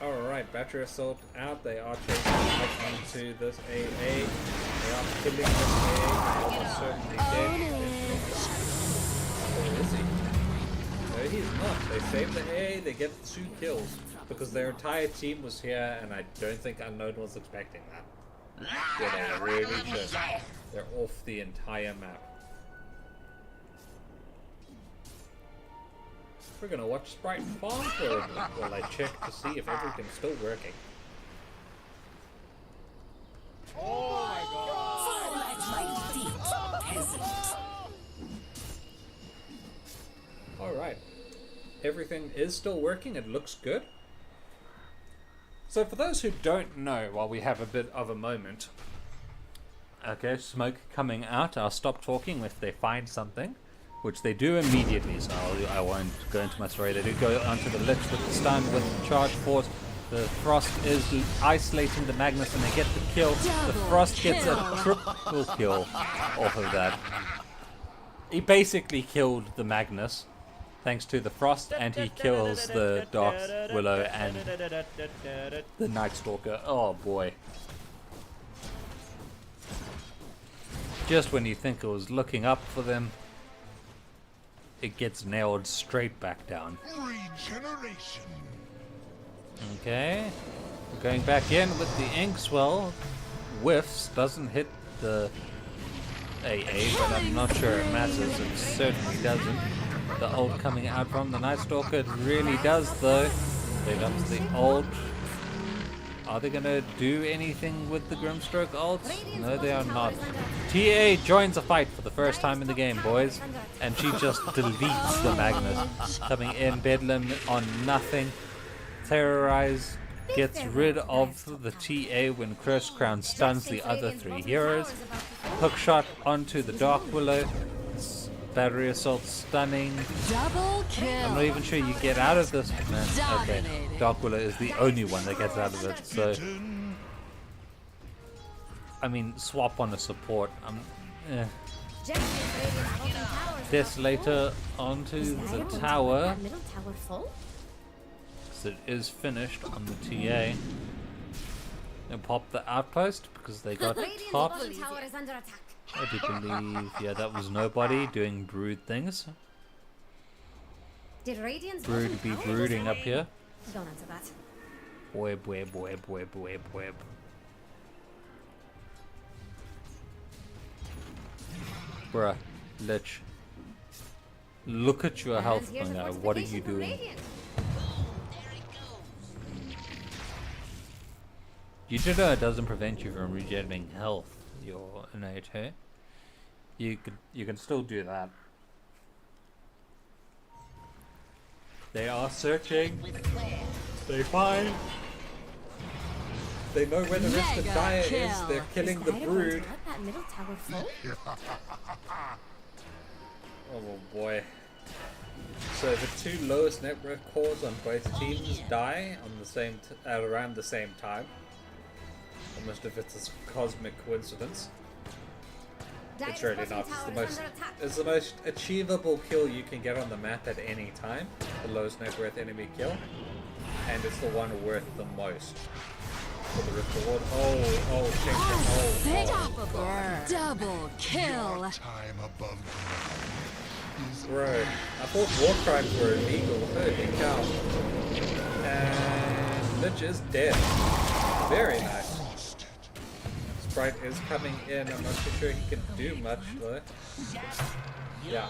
Alright, Battery Assault out. They are chasing up onto this AA. They are killing this AA. Almost certainly dead. Where is he? No, he's not. They saved the AA. They get 2 kills because their entire team was here, and I don't think Unknown was expecting that. Yeah, they really should. They're off the entire map. We're gonna watch Sprite farm for a bit while I check to see if everything's still working. Alright. Everything is still working, it looks good. So for those who don't know, while we have a bit of a moment, okay, smoke coming out, I'll stop talking if they find something, which they do immediately, so I won't go into my story. They do go onto the Lich with the stun, with the charge force. The Frost is isolating the Magnus and they get the kill. The Frost gets a triple kill off of that. He basically killed the Magnus thanks to the Frost, and he kills the Dark Willow and the Night Stalker. Oh boy. Just when you think it was looking up for them, it gets nailed straight back down. Regeneration. Okay. We're going back in with the Inkswell. Whiffs, doesn't hit the AA, but I'm not sure it matters. It certainly doesn't. The ult coming out from the Night Stalker, it really does though. They dumps the ult. Are they gonna do anything with the Grimstroke ult? No, they are not. TA joins a fight for the first time in the game, boys, and she just deletes the Magnus. Coming in, Bedlam on nothing. Terrorize gets rid of the TA when Curse Crown stuns the other 3 heroes. Hookshot onto the Dark Willow. Battery Assault stunning. Double kill. I'm not even sure you get out of this, man. Okay, Dark Willow is the only one that gets out of it, so I mean, swap on a support. Desolator onto the tower. Middle tower full? So it is finished on the TA. And pop the outpost because they got Radiant's topped. bottom tower is under attack. I do believe, yeah, that was nobody doing brood things. Did Radiant's Brood bottom be tower brooding up was- here. Don't answer that. Web, web, web, web, web, web. Bruh, Lich. Look at your health, And here's a now. What are you fortification from doing? Radiant. You do know it doesn't prevent you from regenerating health, your innate, hey? You can still do that. They are searching. They find. They know where the rest of Mega Dire is. kill. They're killing the Dire going to brood. let that middle tower fall? Oh boy. So the 2 lowest net worth cores on both teams die on the same around the same time. Almost if it's a cosmic coincidence. Dire's It's really bottom not. tower is under attack. It's the most achievable kill you can get on the map at any time. The lowest net worth enemy kill. And it's the one worth the most. For the rift reward. Double kill. Time above ground. Bro, I thought war crimes were illegal. Holy cow. And Lich is dead. Very nice. Sprite is coming in. I'm not too sure he can do much though. Yeah.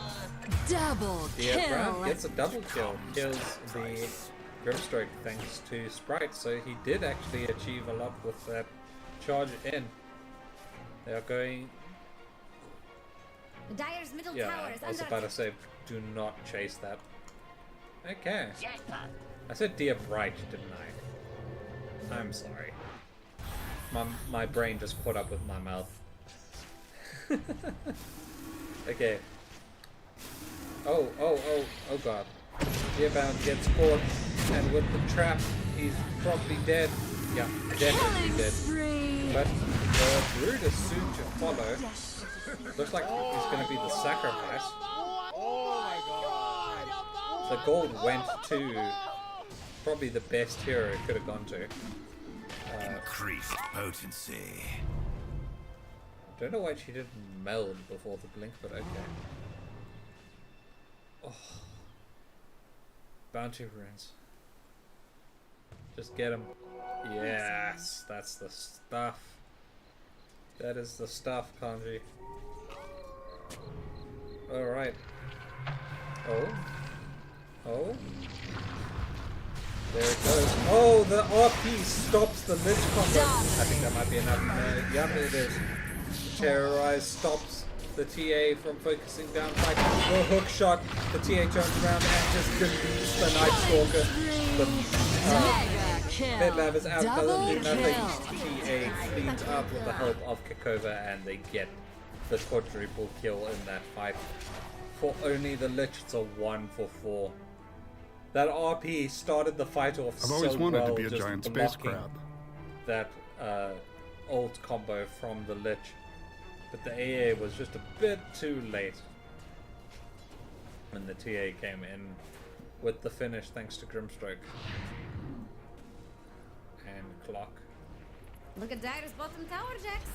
Double Brown kill. gets a double kill. Kills the Grimstroke thanks to Sprite. So he did actually achieve a lot with that charge in. They are going... Dire's middle Yeah, tower is I was under about to say, do not chase that. Okay. I said dear bright, didn't I? I'm sorry. My brain just caught up with my mouth. Okay. Oh god. Dearbound gets caught, and with the trap, he's probably dead. Yeah, definitely dead. But the Brood is soon to follow. Looks like he's going to be the sacrifice. The gold went to probably the best hero it could have gone to. Increased potency. Don't know why she didn't meld before the blink, but okay. Oh. Bounty runes. Just get him. Yes, that's the stuff. That is the stuff, Kanji. Alright. Oh. There it goes. Oh, the RP stops the Lich combo. I think that might be enough. Yep, it is. Terrorize stops the TA from focusing down fight. The hook shot. The TA turns around and just deletes the Night Stalker. The Bed Lab is out, doesn't do nothing. TA cleans up with the help of Kikova and they get the quadruple kill in that fight. For only the Lich, it's a 1 for 4. That RP started the fight off I've always so wanted well, to be a just giant space blocking crab. that ult combo from the Lich. But the AA was just a bit too late when the TA came in with the finish thanks to Grimstroke. And Clock. Look at Dire's bottom tower, Jax.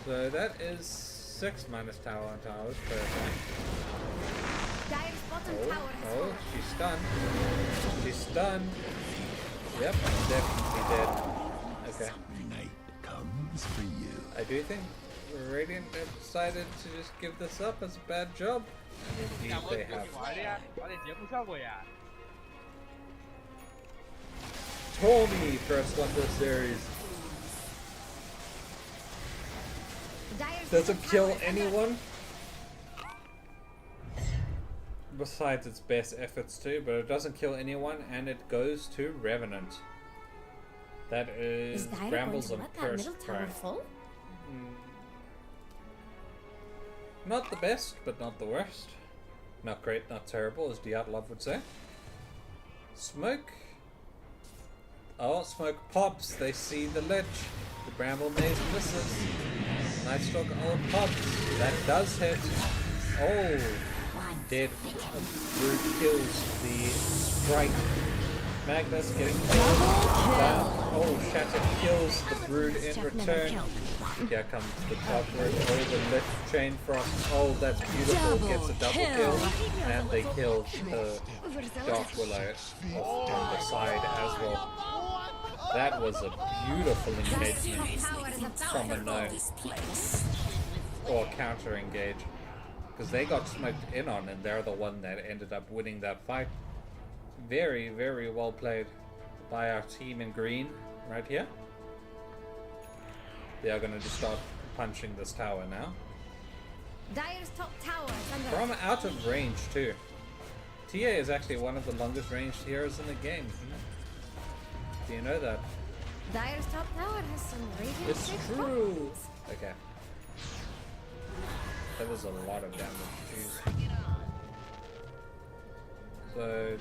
So that is 6 minus tower on towers. Perfect. Dire's bottom tower has fallen. She's stunned. She's stunned. Yep, definitely dead. Okay. Night comes for you. I do think Radiant have decided to just give this up as a bad job. And indeed they have. Tommy first won this series. Dire's Does it middle kill tower is under anyone? Besides its best efforts too, but it doesn't kill anyone and it goes to Revenant. That is Dire going Brambles to and let that Curse middle tower Prime. fall? Not the best, but not the worst. Not great, not terrible, as Diatlov would say. Smoke. Oh, smoke pops. They see the Lich. The Bramble Maze misses. Nightstalker ult pops. That does hit. Oh. Dead. Brood kills the Sprite. Magnus getting down. Oh, Shatter kills the Brood in return. Here comes the top word. Oh, the Lich Chain Frost. Oh, that's beautiful. Gets a double kill. And they kill the Dark Willow on the side as well. That was a beautiful engagement from a no. Or counter engage. Because they got smoked in on and they're the one that ended up winning that fight. Very, very well played by our team in green right here. They are going to just start punching this tower now. Dire's top tower is under From out of range too. TA is actually one of the longest ranged heroes in the game. Do you know that? Dire's top tower has some radiant It's safe true. pockets. Okay. That was a lot of damage. Jeez. So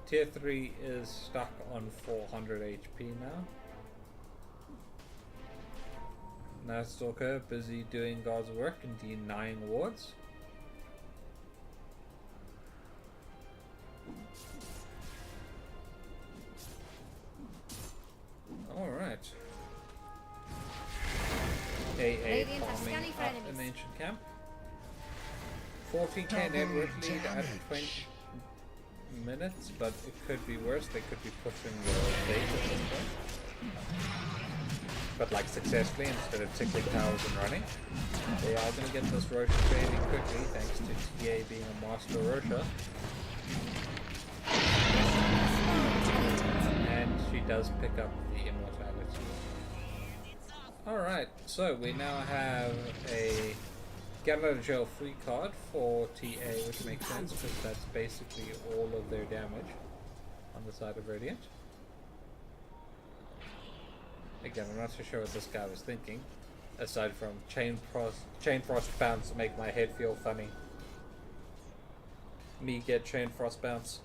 tier 3 is stuck on 400 HP now. Nightstalker busy doing God's work and denying wards. Alright. AA Radiant are farming scanning for up enemies. in ancient camp. 40k net worth lead at 20 minutes, but it could be worse. They could be pushing the date at this point. But like successfully instead of tickling towers and running. They are going to get this Rosha fairly quickly thanks to TA being a master Rosha. And she does pick up the immortality. Alright, so we now have a get out of jail free card for TA, which makes sense because that's basically all of their damage on the side of Radiant. Again, I'm not so sure what this guy was thinking, aside from chain frost bounce make my head feel funny. Me get chain frost bounce.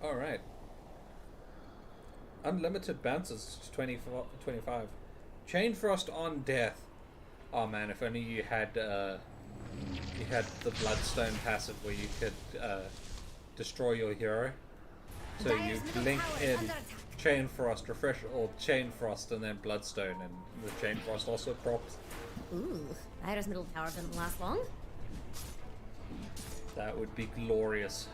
Alright. Unlimited bounces, 25. Chain frost on death. Oh man, if only you had the bloodstone passive where you could destroy your hero. So you blink in chain frost, refresh, or chain frost and then bloodstone, and the chain frost also procs. Ooh, Iris middle tower didn't last long. That would be glorious.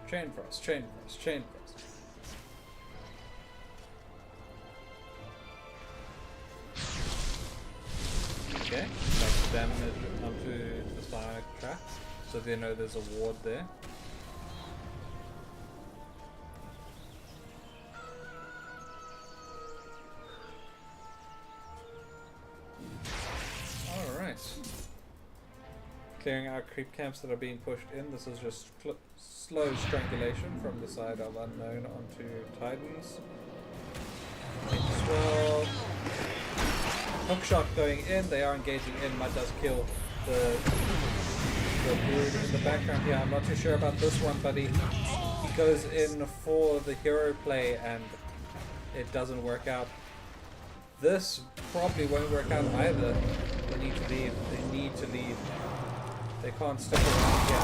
Chain frost, chain frost, chain frost. Okay, that's the damage onto the side track, so they know there's a ward there. Alright. Clearing out creep camps that are being pushed in. This is just slow strangulation from the side of Unknown onto Titans. Swirl. Hook shot going in. They are engaging in. Mud does kill the brood in the background here. I'm not too sure about this one, but he goes in for the hero play and it doesn't work out. This probably won't work out either. They need to leave. They need to leave. They can't stick around here.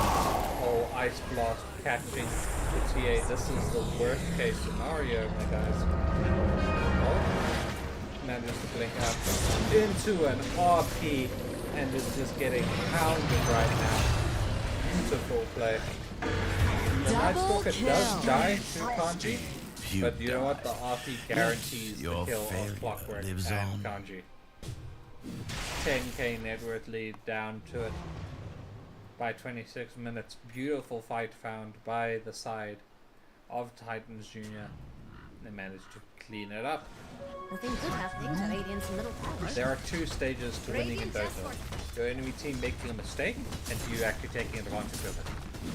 Oh, Ice Blast catching the TA. This is the worst case scenario, my guys. Oh, manages to blink out into an RP and is just getting pounded right now. Beautiful play. The Night Stalker does die to Kanji, but you know what? The RP guarantees the kill of Clockwork and Kanji. 10k net worth lead down to it by 26 minutes. Beautiful fight found by the side of Titans Jr. They managed to clean it up. Nothing good happening to Radiant's middle tower. There are two stages to winning in Dota. Your enemy team making a mistake and you actually taking advantage of it.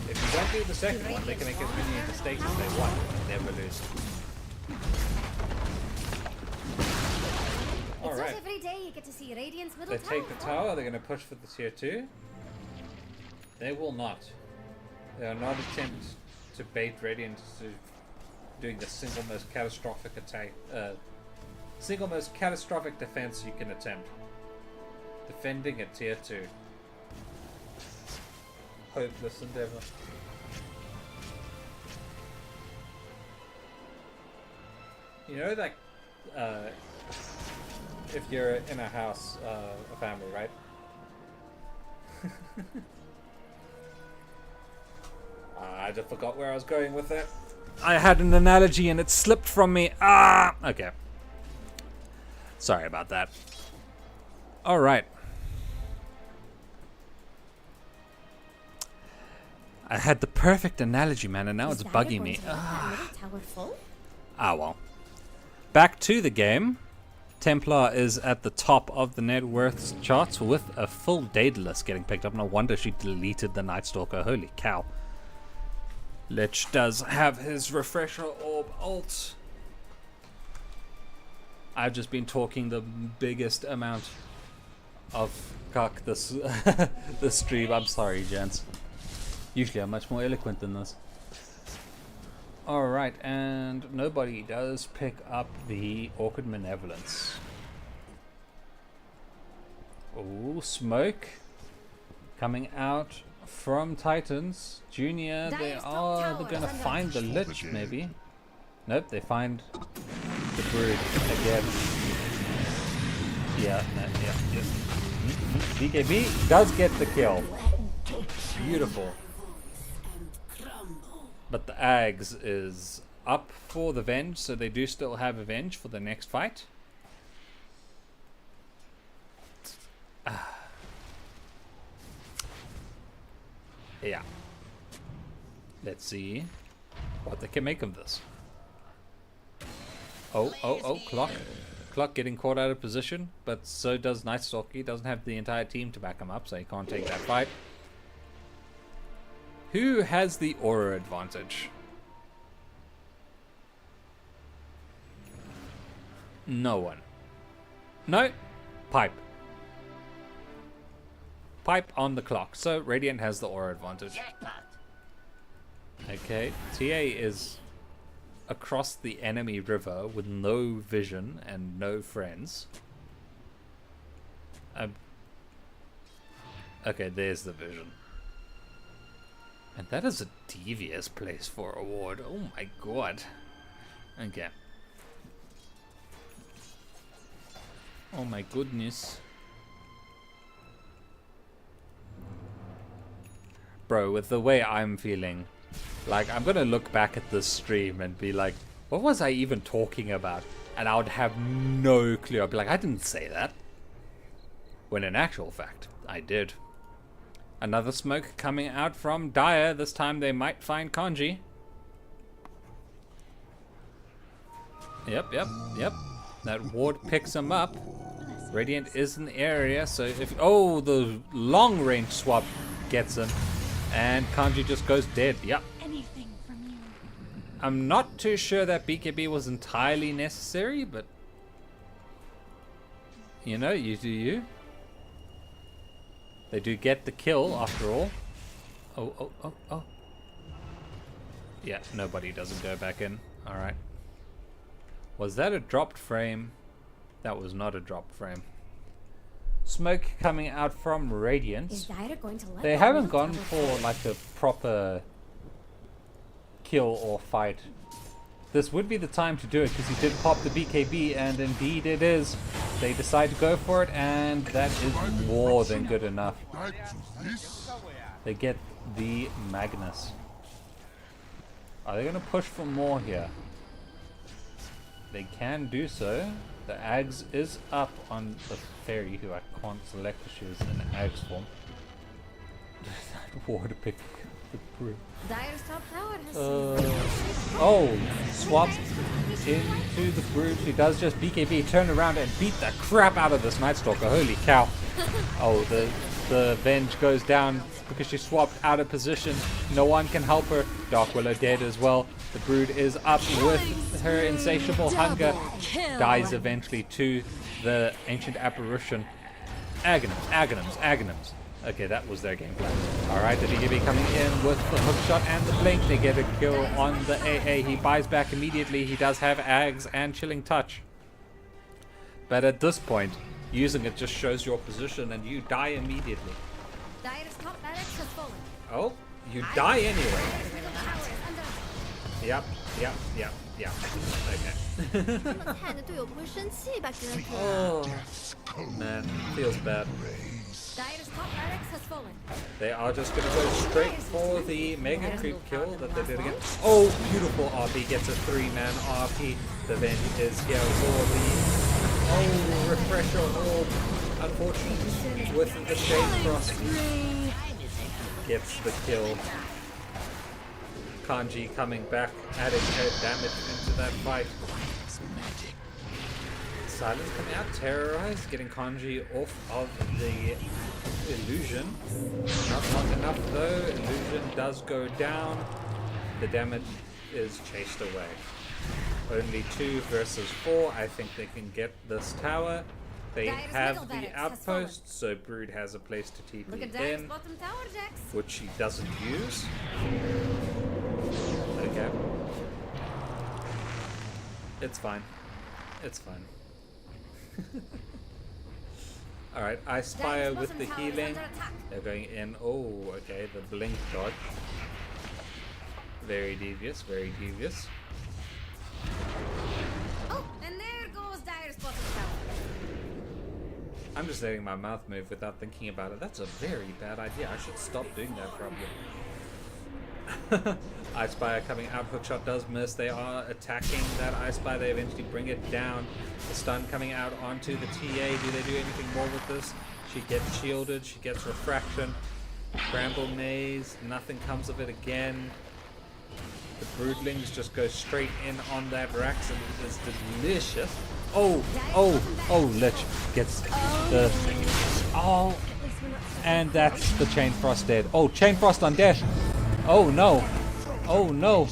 If you don't do the second one, they can make as many mistakes as they want and never lose. Alright. Every day you get to see Radiant's middle They tower. take the tower, they're going to push for the tier 2. They will not. They are not attempt to bait Radiant to doing the single most catastrophic attack, single most catastrophic defense you can attempt. Defending a tier 2. Hopeless endeavor. You know that if you're in a house, a family, right? I just forgot where I was going with it. I had an analogy and it slipped from me. Ah! Okay. Sorry about that. Alright. I had the perfect analogy, man, and now it's bugging me. Middle tower full? Ah, well. Back to the game. Templar is at the top of the net worth charts with a full Daedalus getting picked up. No wonder she deleted the Night Stalker. Holy cow. Lich does have his refresher orb ult. I've just been talking the biggest amount of cock this this stream. I'm sorry, gents. Usually I'm much more eloquent than this. Alright, and nobody does pick up the Awkward Malevolence. Ooh, smoke coming out from Titans. Junior, they're gonna find the Lich, maybe. Nope, they find the Brood again. Yeah, yeah. BKB does get the kill. Beautiful. But the Ags is up for the Venge, so they do still have a Venge for the next fight. Yeah. Let's see what they can make of this. Oh, Clock getting caught out of position, but so does Night Stalker. He doesn't have the entire team to back him up, so he can't take that fight. Who has the aura advantage? No one. No, Pipe. Pipe on the Clock, so Radiant has the aura advantage. Okay, TA is across the enemy river with no vision and no friends. Okay, there's the vision. And that is a devious place for a ward. Oh my god. Okay. Oh my goodness. Bro, with the way I'm feeling, like, I'm gonna look back at this stream and be like, what was I even talking about? And I would have no clue. I'd be like, I didn't say that. When in actual fact, I did. Another smoke coming out from Dire. This time they might find Kanji. Yep. That ward picks him up. Radiant is in the area, so if... Oh, the long range swap gets him. And Kanji just goes dead. Yep. Anything from you. I'm not too sure that BKB was entirely necessary, but... You know, you do you. They do get the kill, after all. Oh. Yeah, nobody doesn't go back in. Alright. Was that a dropped frame? That was not a dropped frame. Smoke coming out from Radiant. Is Dire going to let They that haven't middle gone tower for fall? like a proper kill or fight. This would be the time to do it because he did pop the BKB, and indeed it is. They decide to go for it, and that is more than good enough. They get the Magnus. Are they going to push for more here? They can do so. The Ags is up on the fairy, who I can't select because she was in Ags form. That water picking up the brew. Dire's top tower has Oh, swap into the Brood. She does just BKB, turn around and beat the crap out of this Night Stalker. Holy cow. Oh, the Venge goes down because she swapped out of position. No one can help her. Dark Willow dead as well. The Brood is up with her insatiable hunger. Dies eventually to the Ancient Apparition. Aghanims. Okay, that was their game plan. Alright, the BKB coming in with the hookshot and the blink. They get a kill on the AA. He buys back immediately. He does have Ags and Chilling Touch. But at this point, using it just shows your position and you die immediately. Dire's top barracks has fallen. Oh, you die anyway. Dire's middle tower is under attack. Yep. Okay. 这么菜的队友不会生气吧，哥哥？ Oh, man, feels bad. Dire's top barracks has fallen. They are just going to go straight for the Mega Creep kill that they did again. Oh, beautiful RP. Gets a 3-man RP. The Venge is here for the... Oh, Refresher Orb. Unfortunately, with the Shade Cross. Gets the kill. Kanji coming back, adding damage into that fight. Silence coming out, Terrorize, getting Kanji off of the illusion. Not enough though, illusion does go down. The damage is chased away. Only 2 versus 4, I think they can get this tower. They Dire's have middle the barracks has outpost, so Brood has a place to Look at TP Dire's in, bottom tower, Jax. which he doesn't use. Okay. It's fine. Alright, I Spire Dire's with bottom the tower is healing. under attack. They're going in. Oh, okay, the blink dodge. Very devious. Oh, and there goes Dire's bottom tower. I'm just letting my mouth move without thinking about it. That's a very bad idea. I should stop doing that probably. Ice Spire coming out. Hookshot does miss. They are attacking that Ice Spire. They eventually bring it down. The stun coming out onto the TA. Do they do anything more with this? She gets shielded. She gets refraction. Bramble Maze. Nothing comes of it again. The Broodlings just go straight in on that Rax, and it is delicious. Oh, Lich gets the... Oh, and that's the Chain Frost dead. Oh, Chain Frost on dash. Oh no. Oh no.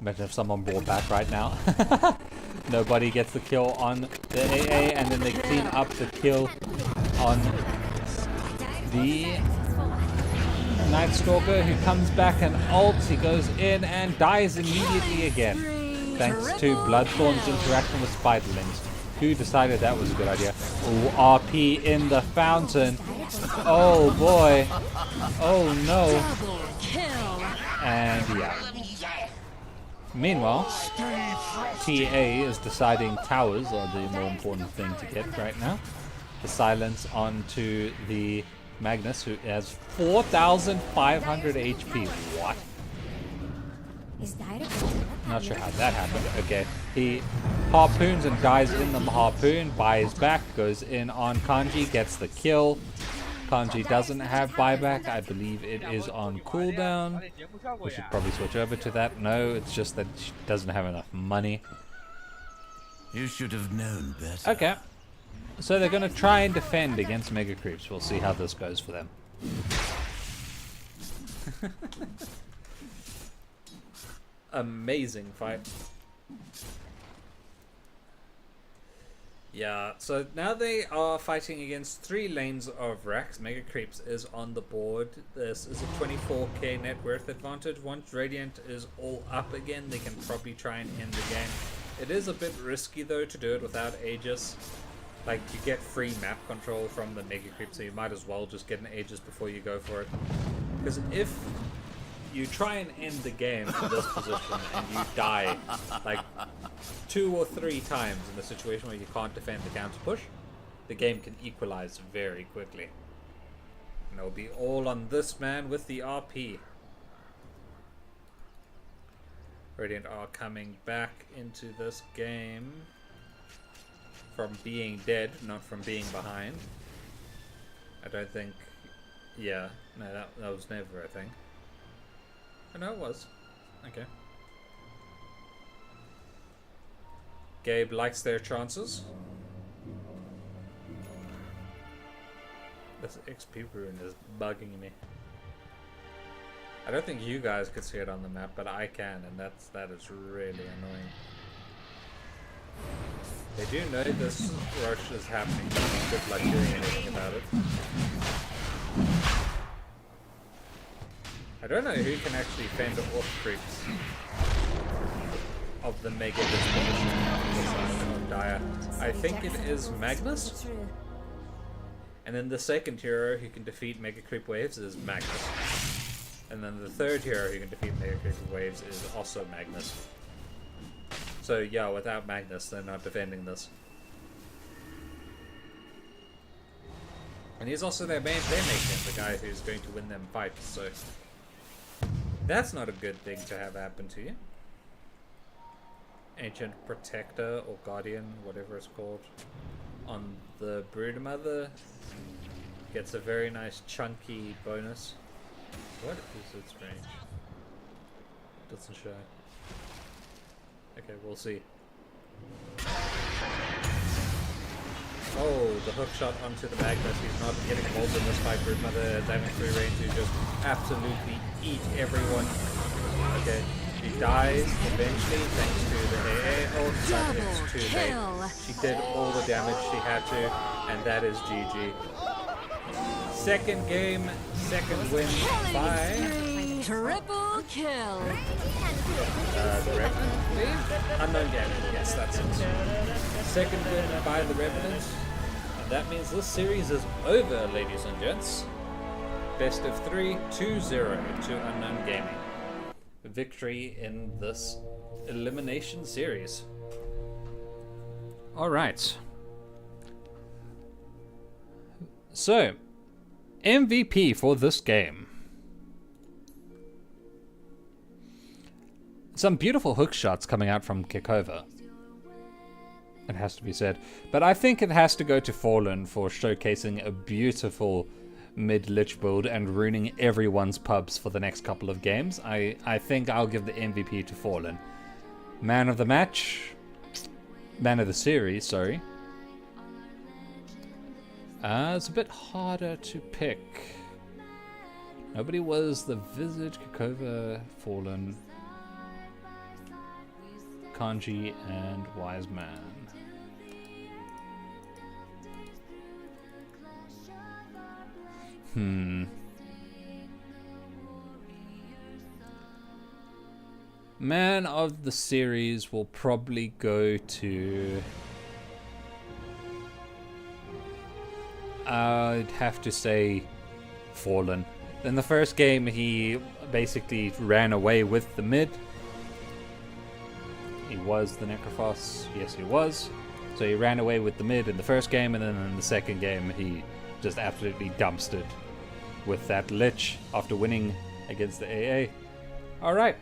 Imagine if someone brought back right now. Nobody gets the kill on the AA, and then they clean up the kill on the Night Stalker, who comes back and ults. He goes in and dies immediately again, thanks to Bloodthorn's interaction with Spiderlings. Who decided that was a good idea? Ooh, RP in the fountain. Oh boy. Oh no. And yeah. Meanwhile, TA is deciding towers are the more important thing to get right now. The silence onto the Magnus, who has 4,500 HP. What? Not sure how that happened. Okay. He harpoons and dies in the harpoon, buys back, goes in on Kanji, gets the kill. Kanji doesn't have buyback. I believe it is on cooldown. We should probably switch over to that. No, it's just that she doesn't have enough money. You should have known better. Okay. So they're going to try and defend against Mega Creeps. We'll see how this goes for them. Amazing fight. Yeah, so now they are fighting against 3 lanes of Rax. Mega Creeps is on the board. This is a 24k net worth advantage. Once Radiant is all up again, they can probably try and end the game. It is a bit risky though to do it without Aegis. Like, you get free map control from the Mega Creep, so you might as well just get an Aegis before you go for it. Because if you try and end the game in this position and you die like 2 or 3 times in a situation where you can't defend the counter push, the game can equalize very quickly. And it'll be all on this man with the RP. Radiant are coming back into this game from being dead, not from being behind. I don't think... Yeah, no, that was never a thing. Oh, no, it was. Okay. Gabe likes their chances. This XP rune is bugging me. I don't think you guys could see it on the map, but I can, and that is really annoying. They do know this rush is happening, but good luck doing anything about it. I don't know who can actually fend off creeps of the Mega disposition of Dire. I think it is Magnus. And then the second hero who can defeat Mega Creep waves is Magnus. And then the third hero who can defeat Mega Creep waves is also Magnus. So yeah, without Magnus, they're not defending this. And he's also their main playmaker, the guy who's going to win them fights, so... That's not a good thing to have happen to you. Ancient Protector, or Guardian, whatever it's called, on the Broodmother gets a very nice chunky bonus. What is its range? Doesn't show. Okay, we'll see. Oh, the hook shot onto the Magnus. He's not getting involved in this fight. Broodmother is having free range to just absolutely eat everyone. Okay, she dies eventually thanks to the AA ult, but it's too late. She did all the damage she had to, and that is GG. Second game, second win by... Triple kill. The Revenant, please? Unknown Gaming, yes, that's it. Second win by the Revenant. And that means this series is over, ladies and gents. Best of 3, 2-0 to Unknown Gaming. Victory in this elimination series. Alright. So, MVP for this game. Some beautiful hook shots coming out from Kikova. It has to be said. But I think it has to go to Fallen for showcasing a beautiful mid-lich build and ruining everyone's pubs for the next couple of games. I think I'll give the MVP to Fallen. Man of the match. Man of the series, sorry. It's a bit harder to pick. Nobody was the Visage, Kikova, Fallen, Kanji, and Wise Man. Man of the series will probably go to... I'd have to say Fallen. In the first game, he basically ran away with the mid. He was the Necrophos. Yes, he was. So he ran away with the mid in the first game, and then in the second game, he just absolutely dumpstered with that Lich after winning against the AA. Alright.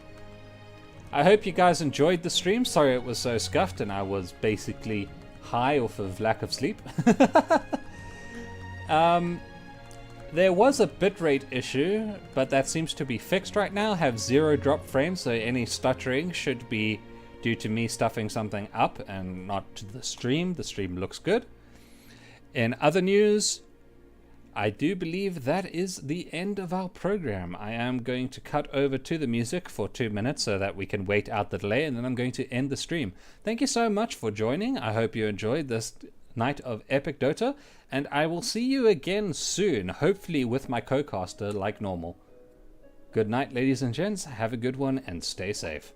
I hope you guys enjoyed the stream. Sorry it was so scuffed and I was basically high off of lack of sleep. There was a bitrate issue, but that seems to be fixed right now. Have 0 drop frames, so any stuttering should be due to me stuffing something up and not to the stream. The stream looks good. In other news, I do believe that is the end of our program. I am going to cut over to the music for 2 minutes so that we can wait out the delay, and then I'm going to end the stream. Thank you so much for joining. I hope you enjoyed this night of epic Dota, and I will see you again soon, hopefully with my co-caster like normal. Good night, ladies and gents. Have a good one and stay safe.